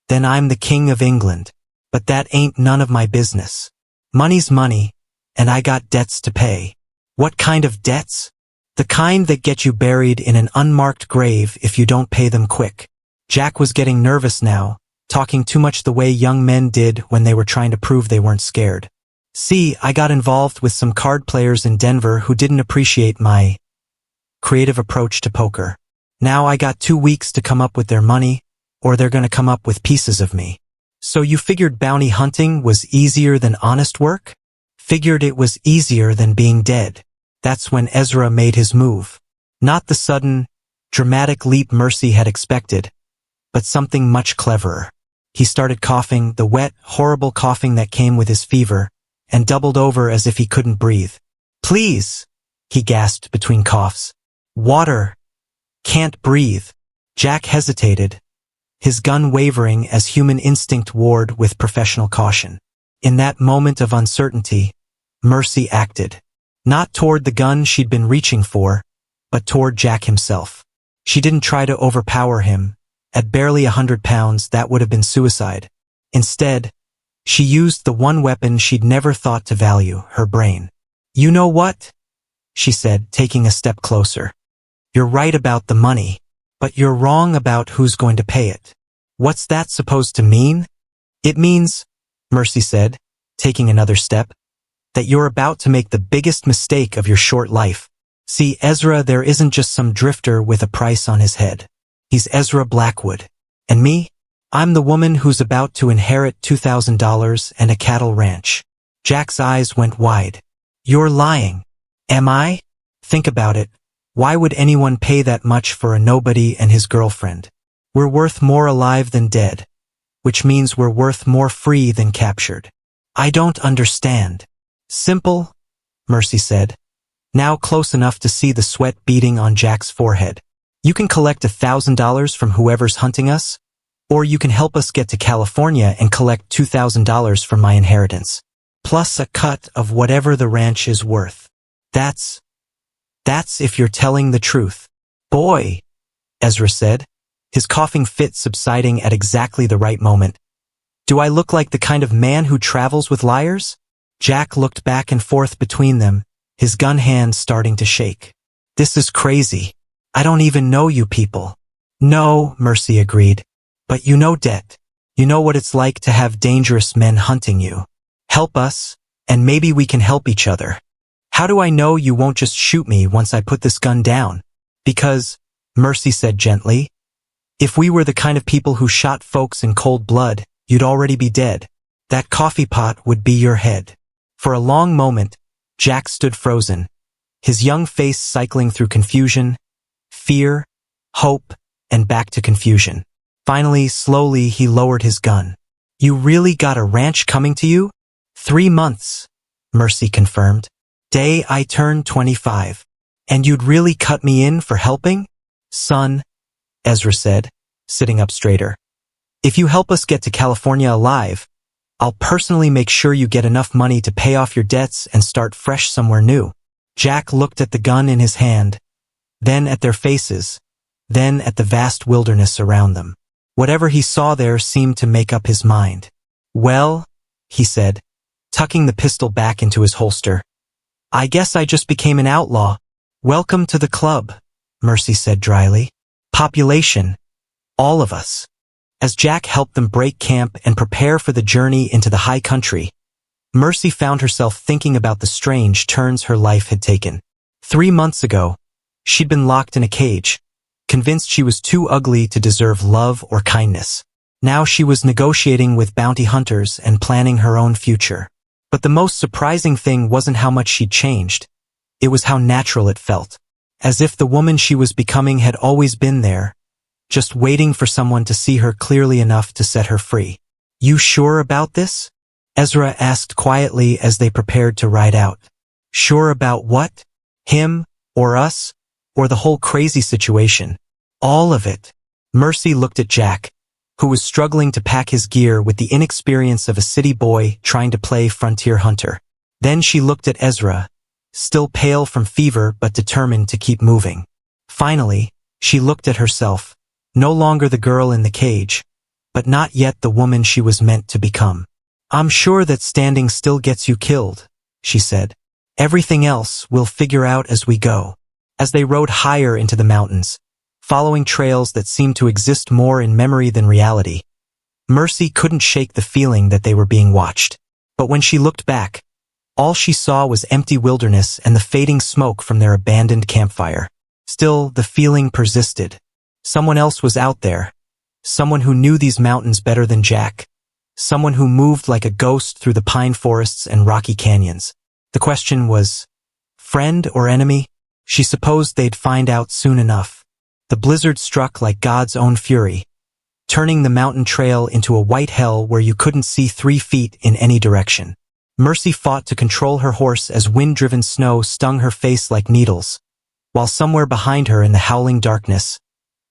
then I'm the King of England. But that ain't none of my business. Money's money, and I got debts to pay. What kind of debts? The kind that get you buried in an unmarked grave if you don't pay them quick. Jack was getting nervous now, talking too much the way young men did when they were trying to prove they weren't scared. See, I got involved with some card players in Denver who didn't appreciate my creative approach to poker. Now I got 2 weeks to come up with their money, or they're gonna come up with pieces of me. So you figured bounty hunting was easier than honest work? Figured it was easier than being dead. That's when Ezra made his move. Not the sudden, dramatic leap Mercy had expected, but something much cleverer. He started coughing, the wet, horrible coughing that came with his fever, and doubled over as if he couldn't breathe. Please, he gasped between coughs. Water. Can't breathe. Jack hesitated, his gun wavering as human instinct warred with professional caution. In that moment of uncertainty, Mercy acted. Not toward the gun she'd been reaching for, but toward Jack himself. She didn't try to overpower him. At barely 100 pounds, that would have been suicide. Instead, she used the one weapon she'd never thought to value, her brain. You know what? She said, taking a step closer. You're right about the money, but you're wrong about who's going to pay it. What's that supposed to mean? It means, Mercy said, taking another step, that you're about to make the biggest mistake of your short life. See, Ezra, there isn't just some drifter with a price on his head. He's Ezra Blackwood. And me? I'm the woman who's about to inherit $2,000 and a cattle ranch. Jack's eyes went wide. You're lying. Am I? Think about it. Why would anyone pay that much for a nobody and his girlfriend? We're worth more alive than dead, which means we're worth more free than captured. I don't understand. Simple, Mercy said, now close enough to see the sweat beading on Jack's forehead. You can collect $1,000 from whoever's hunting us, or you can help us get to California and collect $2,000 from my inheritance, plus a cut of whatever the ranch is worth. That's if you're telling the truth. Boy, Ezra said, his coughing fit subsiding at exactly the right moment. Do I look like the kind of man who travels with liars? Jack looked back and forth between them, his gun hand starting to shake. This is crazy. I don't even know you people. No, Mercy agreed. But you know debt. You know what it's like to have dangerous men hunting you. Help us, and maybe we can help each other. How do I know you won't just shoot me once I put this gun down? Because, Mercy said gently, if we were the kind of people who shot folks in cold blood, you'd already be dead. That coffee pot would be your head. For a long moment, Jack stood frozen, his young face cycling through confusion, fear, hope, and back to confusion. Finally, slowly, he lowered his gun. You really got a ranch coming to you? 3 months, Mercy confirmed. Day I turned 25. And you'd really cut me in for helping? Son, Ezra said, sitting up straighter. If you help us get to California alive, I'll personally make sure you get enough money to pay off your debts and start fresh somewhere new. Jack looked at the gun in his hand, then at their faces, then at the vast wilderness around them. Whatever he saw there seemed to make up his mind. Well, he said, tucking the pistol back into his holster. I guess I just became an outlaw. Welcome to the club, Mercy said dryly. Population. All of us. As Jack helped them break camp and prepare for the journey into the high country, Mercy found herself thinking about the strange turns her life had taken. 3 months ago, she'd been locked in a cage, convinced she was too ugly to deserve love or kindness. Now she was negotiating with bounty hunters and planning her own future. But the most surprising thing wasn't how much she'd changed. It was how natural it felt. As if the woman she was becoming had always been there, just waiting for someone to see her clearly enough to set her free. You sure about this? Ezra asked quietly as they prepared to ride out. Sure about what? Him, or us, or the whole crazy situation? All of it. Mercy looked at Jack, who was struggling to pack his gear with the inexperience of a city boy trying to play frontier hunter. Then she looked at Ezra, still pale from fever but determined to keep moving. Finally, she looked at herself, no longer the girl in the cage, but not yet the woman she was meant to become. "I'm sure that standing still gets you killed," she said. "Everything else we'll figure out as we go." As they rode higher into the mountains, following trails that seemed to exist more in memory than reality, Mercy couldn't shake the feeling that they were being watched. But when she looked back, all she saw was empty wilderness and the fading smoke from their abandoned campfire. Still, the feeling persisted. Someone else was out there. Someone who knew these mountains better than Jack. Someone who moved like a ghost through the pine forests and rocky canyons. The question was, friend or enemy? She supposed they'd find out soon enough. The blizzard struck like God's own fury, turning the mountain trail into a white hell where you couldn't see 3 feet in any direction. Mercy fought to control her horse as wind-driven snow stung her face like needles, while somewhere behind her in the howling darkness,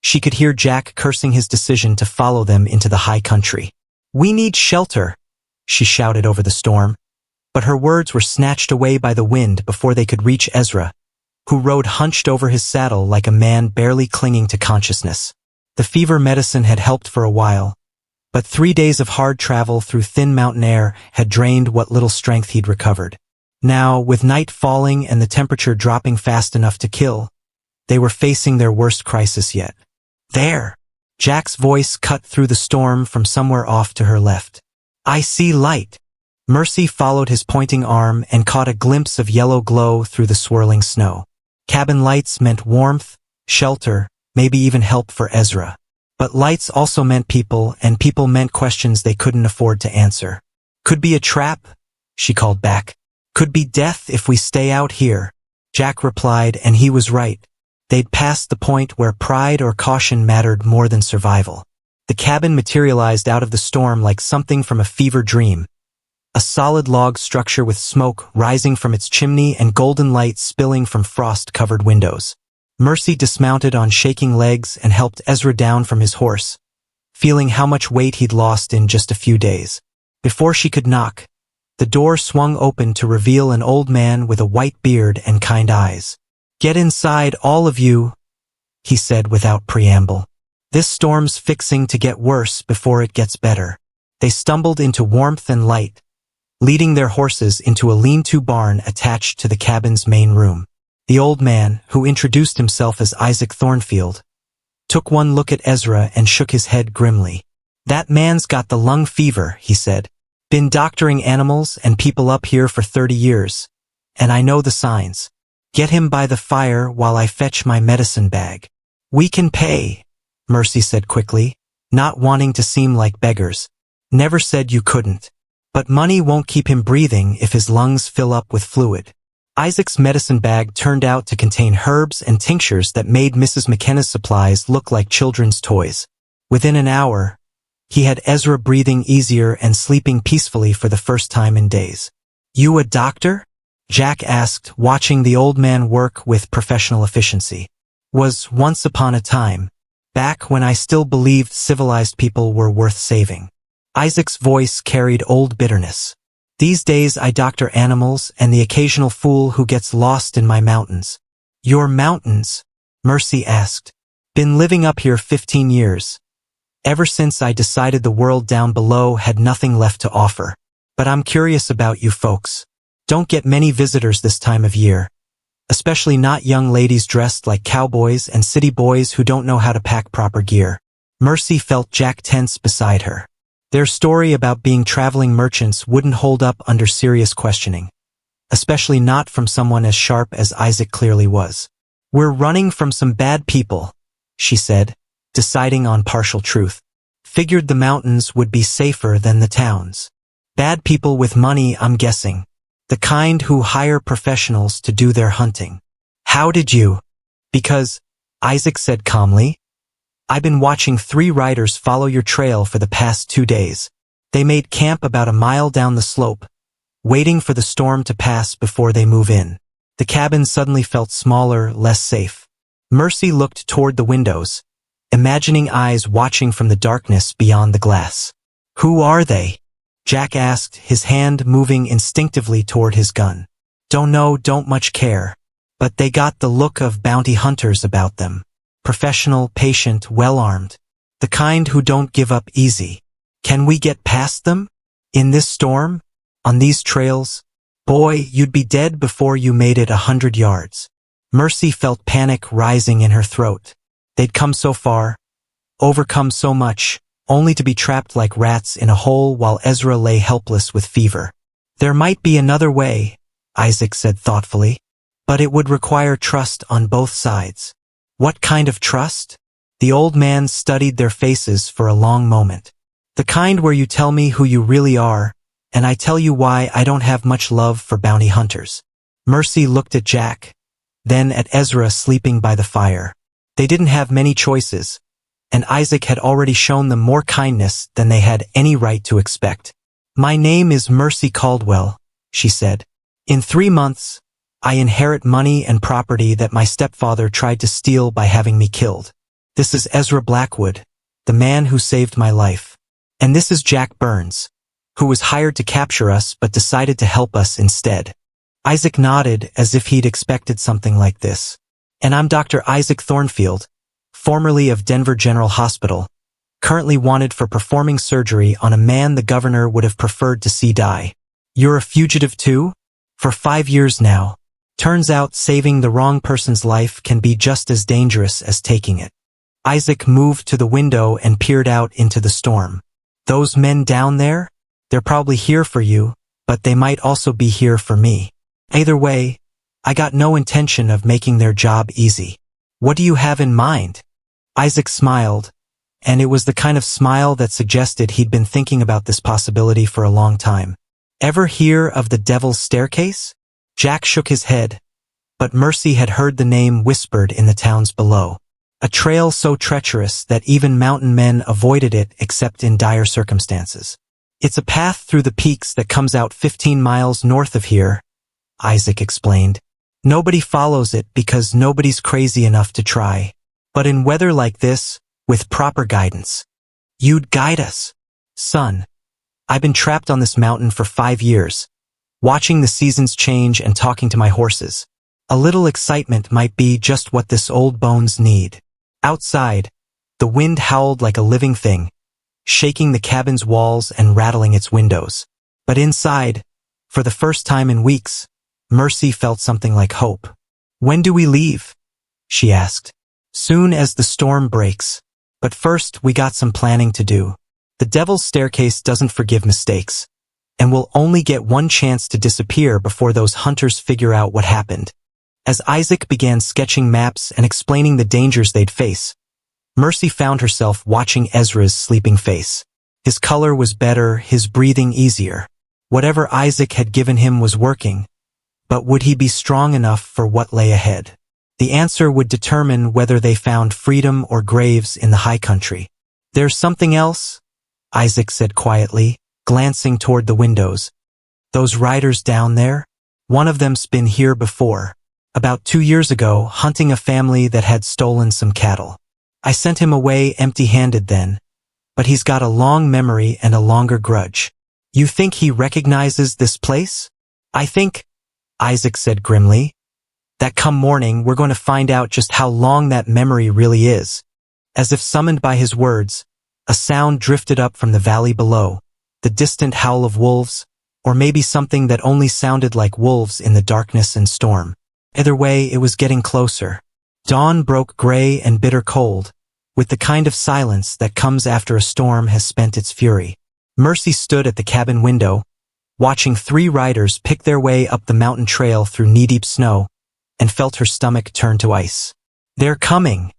she could hear Jack cursing his decision to follow them into the high country. "We need shelter," she shouted over the storm, but her words were snatched away by the wind before they could reach Ezra, who rode hunched over his saddle like a man barely clinging to consciousness. The fever medicine had helped for a while, but 3 days of hard travel through thin mountain air had drained what little strength he'd recovered. Now, with night falling and the temperature dropping fast enough to kill, they were facing their worst crisis yet. "There!" Jack's voice cut through the storm from somewhere off to her left. "I see light." Mercy followed his pointing arm and caught a glimpse of yellow glow through the swirling snow. Cabin lights meant warmth, shelter, maybe even help for Ezra. But lights also meant people, and people meant questions they couldn't afford to answer. "Could be a trap," she called back. "Could be death if we stay out here." Jack replied, and he was right. They'd passed the point where pride or caution mattered more than survival. The cabin materialized out of the storm like something from a fever dream. A solid log structure with smoke rising from its chimney and golden light spilling from frost-covered windows. Mercy dismounted on shaking legs and helped Ezra down from his horse, feeling how much weight he'd lost in just a few days. Before she could knock, the door swung open to reveal an old man with a white beard and kind eyes. "Get inside, all of you," he said without preamble. "This storm's fixing to get worse before it gets better." They stumbled into warmth and light, leading their horses into a lean-to barn attached to the cabin's main room. The old man, who introduced himself as Isaac Thornfield, took one look at Ezra and shook his head grimly. "That man's got the lung fever," he said. "Been doctoring animals and people up here for 30 years, and I know the signs. Get him by the fire while I fetch my medicine bag." "We can pay," Mercy said quickly, not wanting to seem like beggars. "Never said you couldn't. But money won't keep him breathing if his lungs fill up with fluid." Isaac's medicine bag turned out to contain herbs and tinctures that made Mrs. McKenna's supplies look like children's toys. Within an hour, he had Ezra breathing easier and sleeping peacefully for the first time in days. "You a doctor?" Jack asked, watching the old man work with professional efficiency. "Was once upon a time, back when I still believed civilized people were worth saving." Isaac's voice carried old bitterness. "These days I doctor animals and the occasional fool who gets lost in my mountains." "Your mountains?" Mercy asked. "Been living up here 15 years. Ever since I decided the world down below had nothing left to offer. But I'm curious about you folks. Don't get many visitors this time of year. Especially not young ladies dressed like cowboys and city boys who don't know how to pack proper gear." Mercy felt Jack tense beside her. Their story about being traveling merchants wouldn't hold up under serious questioning, especially not from someone as sharp as Isaac clearly was. "We're running from some bad people," she said, deciding on partial truth. "Figured the mountains would be safer than the towns. Bad people with money, I'm guessing. The kind who hire professionals to do their hunting." "How did you?" "Because," Isaac said calmly, "I've been watching 3 riders follow your trail for the past 2 days. They made camp about a mile down the slope, waiting for the storm to pass before they move in." The cabin suddenly felt smaller, less safe. Mercy looked toward the windows, imagining eyes watching from the darkness beyond the glass. "Who are they?" Jack asked, his hand moving instinctively toward his gun. "Don't know, don't much care. But they got the look of bounty hunters about them. Professional, patient, well-armed. The kind who don't give up easy. Can we get past them? In this storm? On these trails? Boy, you'd be dead before you made it 100 yards. Mercy felt panic rising in her throat. They'd come so far, overcome so much, only to be trapped like rats in a hole while Ezra lay helpless with fever. "There might be another way," Isaac said thoughtfully. "But it would require trust on both sides." "What kind of trust?" The old man studied their faces for a long moment. "The kind where you tell me who you really are, and I tell you why I don't have much love for bounty hunters." Mercy looked at Jack, then at Ezra sleeping by the fire. They didn't have many choices, and Isaac had already shown them more kindness than they had any right to expect. "My name is Mercy Caldwell," she said. "In 3 months, I inherit money and property that my stepfather tried to steal by having me killed. This is Ezra Blackwood, the man who saved my life. And this is Jack Burns, who was hired to capture us but decided to help us instead." Isaac nodded as if he'd expected something like this. "And I'm Dr. Isaac Thornfield, formerly of Denver General Hospital, currently wanted for performing surgery on a man the governor would have preferred to see die." "You're a fugitive too?" "For 5 years now. Turns out saving the wrong person's life can be just as dangerous as taking it." Isaac moved to the window and peered out into the storm. "Those men down there? They're probably here for you, but they might also be here for me. Either way, I got no intention of making their job easy." "What do you have in mind?" Isaac smiled, and it was the kind of smile that suggested he'd been thinking about this possibility for a long time. "Ever hear of the Devil's Staircase?" Jack shook his head, but Mercy had heard the name whispered in the towns below. A trail so treacherous that even mountain men avoided it except in dire circumstances. "It's a path through the peaks that comes out 15 miles north of here," Isaac explained. "Nobody follows it because nobody's crazy enough to try. But in weather like this, with proper guidance, you'd guide us." "Son, I've been trapped on this mountain for 5 years, watching the seasons change and talking to my horses. A little excitement might be just what this old bones need." Outside, the wind howled like a living thing, shaking the cabin's walls and rattling its windows. But inside, for the first time in weeks, Mercy felt something like hope. "When do we leave?" she asked. "Soon as the storm breaks. But first we got some planning to do. The Devil's Staircase doesn't forgive mistakes, and we'll only get one chance to disappear before those hunters figure out what happened." As Isaac began sketching maps and explaining the dangers they'd face, Mercy found herself watching Ezra's sleeping face. His color was better, his breathing easier. Whatever Isaac had given him was working, but would he be strong enough for what lay ahead? The answer would determine whether they found freedom or graves in the high country. "There's something else," Isaac said quietly, glancing toward the windows. "Those riders down there? One of them's been here before. About 2 years ago, hunting a family that had stolen some cattle. I sent him away empty-handed then, but he's got a long memory and a longer grudge." "You think he recognizes this place?" "I think," Isaac said grimly, "that come morning we're going to find out just how long that memory really is." As if summoned by his words, a sound drifted up from the valley below, the distant howl of wolves, or maybe something that only sounded like wolves in the darkness and storm. Either way, it was getting closer. Dawn broke gray and bitter cold, with the kind of silence that comes after a storm has spent its fury. Mercy stood at the cabin window, watching 3 riders pick their way up the mountain trail through knee-deep snow, and felt her stomach turn to ice. "They're coming,"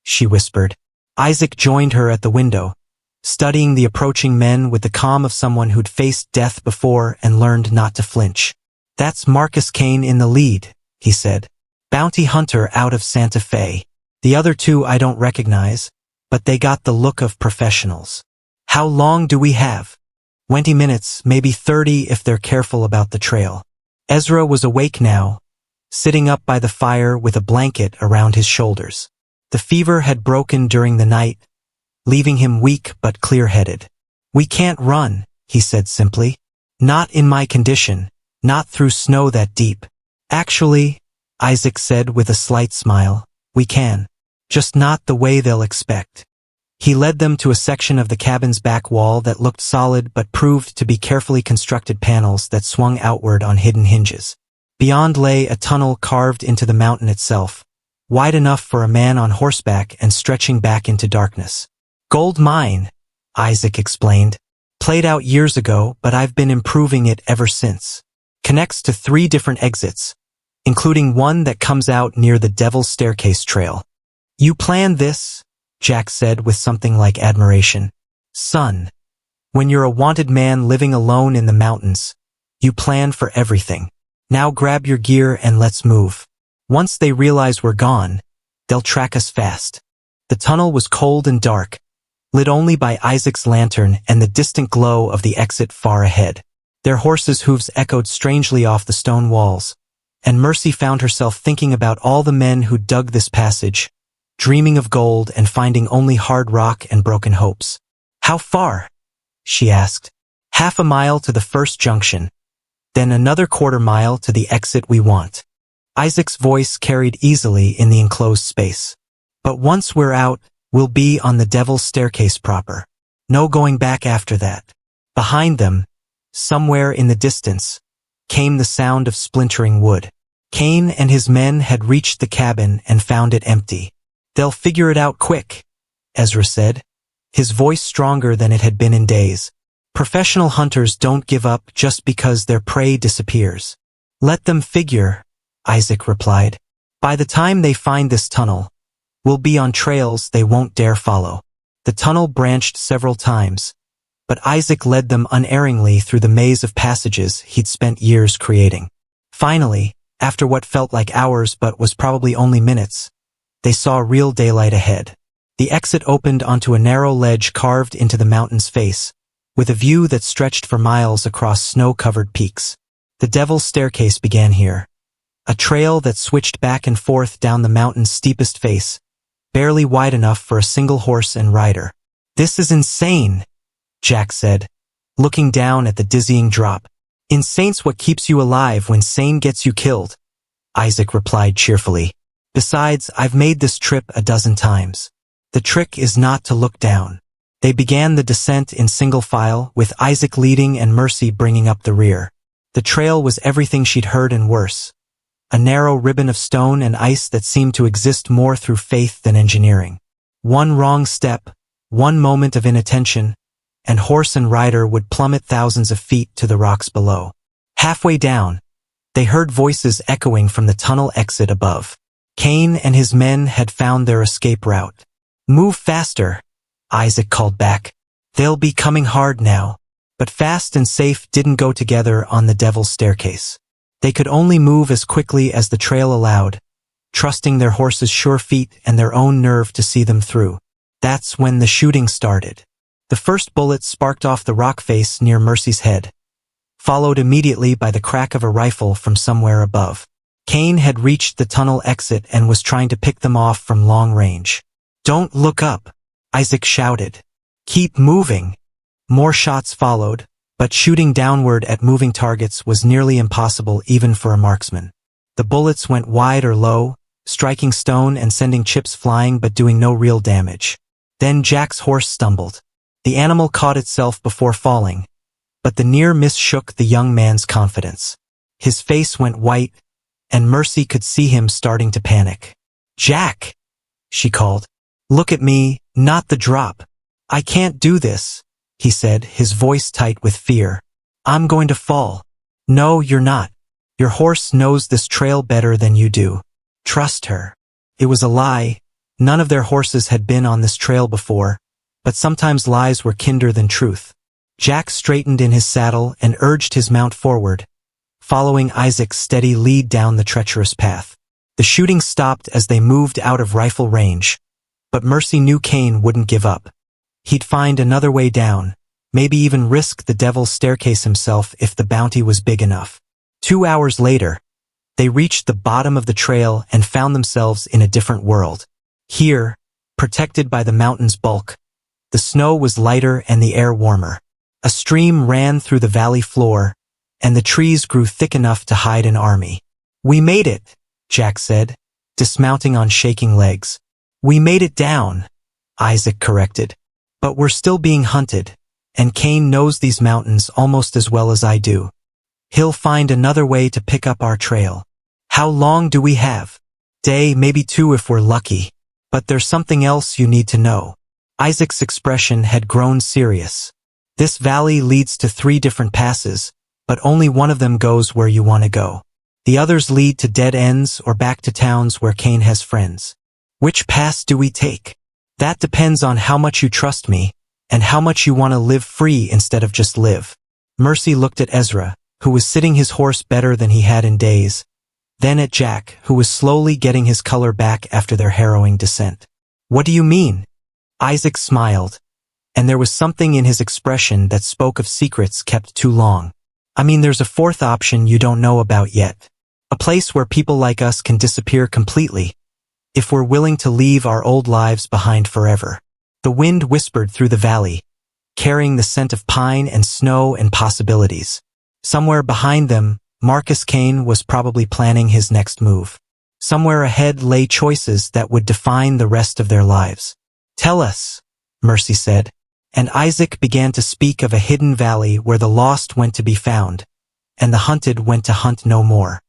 she whispered. Isaac joined her at the window, studying the approaching men with the calm of someone who'd faced death before and learned not to flinch. "That's Marcus Kane in the lead," he said. "Bounty hunter out of Santa Fe. The other 2 I don't recognize, but they got the look of professionals." "How long do we have?" 20 minutes, maybe 30 if they're careful about the trail." Ezra was awake now, sitting up by the fire with a blanket around his shoulders. The fever had broken during the night, leaving him weak but clear-headed. "We can't run," he said simply. "Not in my condition, not through snow that deep." "Actually," Isaac said with a slight smile, "we can. Just not the way they'll expect." He led them to a section of the cabin's back wall that looked solid but proved to be carefully constructed panels that swung outward on hidden hinges. Beyond lay a tunnel carved into the mountain itself, wide enough for a man on horseback and stretching back into darkness. "Gold mine," Isaac explained. "Played out years ago, but I've been improving it ever since. Connects to 3 different exits, including one that comes out near the Devil's Staircase trail." "You planned this?" Jack said with something like admiration. "Son, when you're a wanted man living alone in the mountains, you plan for everything. Now grab your gear and let's move. Once they realize we're gone, they'll track us fast." The tunnel was cold and dark, lit only by Isaac's lantern and the distant glow of the exit far ahead. Their horses' hooves echoed strangely off the stone walls, and Mercy found herself thinking about all the men who dug this passage, dreaming of gold and finding only hard rock and broken hopes. "How far?" she asked. "Half a mile to the first junction, then another quarter-mile to the exit we want." Isaac's voice carried easily in the enclosed space. "But once we're out, we'll be on the Devil's Staircase proper. No going back after that." Behind them, somewhere in the distance, came the sound of splintering wood. Cain and his men had reached the cabin and found it empty. "They'll figure it out quick," Ezra said, his voice stronger than it had been in days. "Professional hunters don't give up just because their prey disappears." "Let them figure," Isaac replied. "By the time they find this tunnel, we'll be on trails they won't dare follow." The tunnel branched several times, but Isaac led them unerringly through the maze of passages he'd spent years creating. Finally, after what felt like hours but was probably only minutes, they saw real daylight ahead. The exit opened onto a narrow ledge carved into the mountain's face, with a view that stretched for miles across snow-covered peaks. The Devil's Staircase began here, a trail that switched back and forth down the mountain's steepest face, barely wide enough for a single horse and rider. "This is insane," Jack said, looking down at the dizzying drop. "Insane's what keeps you alive when sane gets you killed," Isaac replied cheerfully. "Besides, I've made this trip a dozen times. The trick is not to look down." They began the descent in single file, with Isaac leading and Mercy bringing up the rear. The trail was everything she'd heard and worse. A narrow ribbon of stone and ice that seemed to exist more through faith than engineering. One wrong step, one moment of inattention, and horse and rider would plummet thousands of feet to the rocks below. Halfway down, they heard voices echoing from the tunnel exit above. Cain and his men had found their escape route. "Move faster," Isaac called back. "They'll be coming hard now." But fast and safe didn't go together on the Devil's Staircase. They could only move as quickly as the trail allowed, trusting their horses' sure feet and their own nerve to see them through. That's when the shooting started. The first bullet sparked off the rock face near Mercy's head, followed immediately by the crack of a rifle from somewhere above. Cain had reached the tunnel exit and was trying to pick them off from long range. "Don't look up," Isaac shouted. "Keep moving." More shots followed, but shooting downward at moving targets was nearly impossible even for a marksman. The bullets went wide or low, striking stone and sending chips flying but doing no real damage. Then Jack's horse stumbled. The animal caught itself before falling, but the near miss shook the young man's confidence. His face went white, and Mercy could see him starting to panic. "Jack!" she called. "Look at me, not the drop." "I can't do this," he said, his voice tight with fear. "I'm going to fall." "No, you're not. Your horse knows this trail better than you do. Trust her." It was a lie. None of their horses had been on this trail before, but sometimes lies were kinder than truth. Jack straightened in his saddle and urged his mount forward, following Isaac's steady lead down the treacherous path. The shooting stopped as they moved out of rifle range, but Mercy knew Cain wouldn't give up. He'd find another way down, maybe even risk the Devil's Staircase himself if the bounty was big enough. 2 hours later, they reached the bottom of the trail and found themselves in a different world. Here, protected by the mountain's bulk, the snow was lighter and the air warmer. A stream ran through the valley floor, and the trees grew thick enough to hide an army. "We made it," Jack said, dismounting on shaking legs. "We made it down," Isaac corrected. "But we're still being hunted, and Cain knows these mountains almost as well as I do. He'll find another way to pick up our trail." "How long do we have?" "Day, maybe 2 if we're lucky. But there's something else you need to know." Isaac's expression had grown serious. "This valley leads to 3 different passes, but only one of them goes where you want to go. The others lead to dead ends or back to towns where Cain has friends. Which pass do we take?" "That depends on how much you trust me, and how much you want to live free instead of just live." Mercy looked at Ezra, who was sitting his horse better than he had in days, then at Jack, who was slowly getting his color back after their harrowing descent. "What do you mean?" Isaac smiled, and there was something in his expression that spoke of secrets kept too long. "I mean, there's a 4th option you don't know about yet. A place where people like us can disappear completely, if we're willing to leave our old lives behind forever." The wind whispered through the valley, carrying the scent of pine and snow and possibilities. Somewhere behind them, Marcus Cain was probably planning his next move. Somewhere ahead lay choices that would define the rest of their lives. "Tell us," Mercy said, and Isaac began to speak of a hidden valley where the lost went to be found, and the hunted went to hunt no more.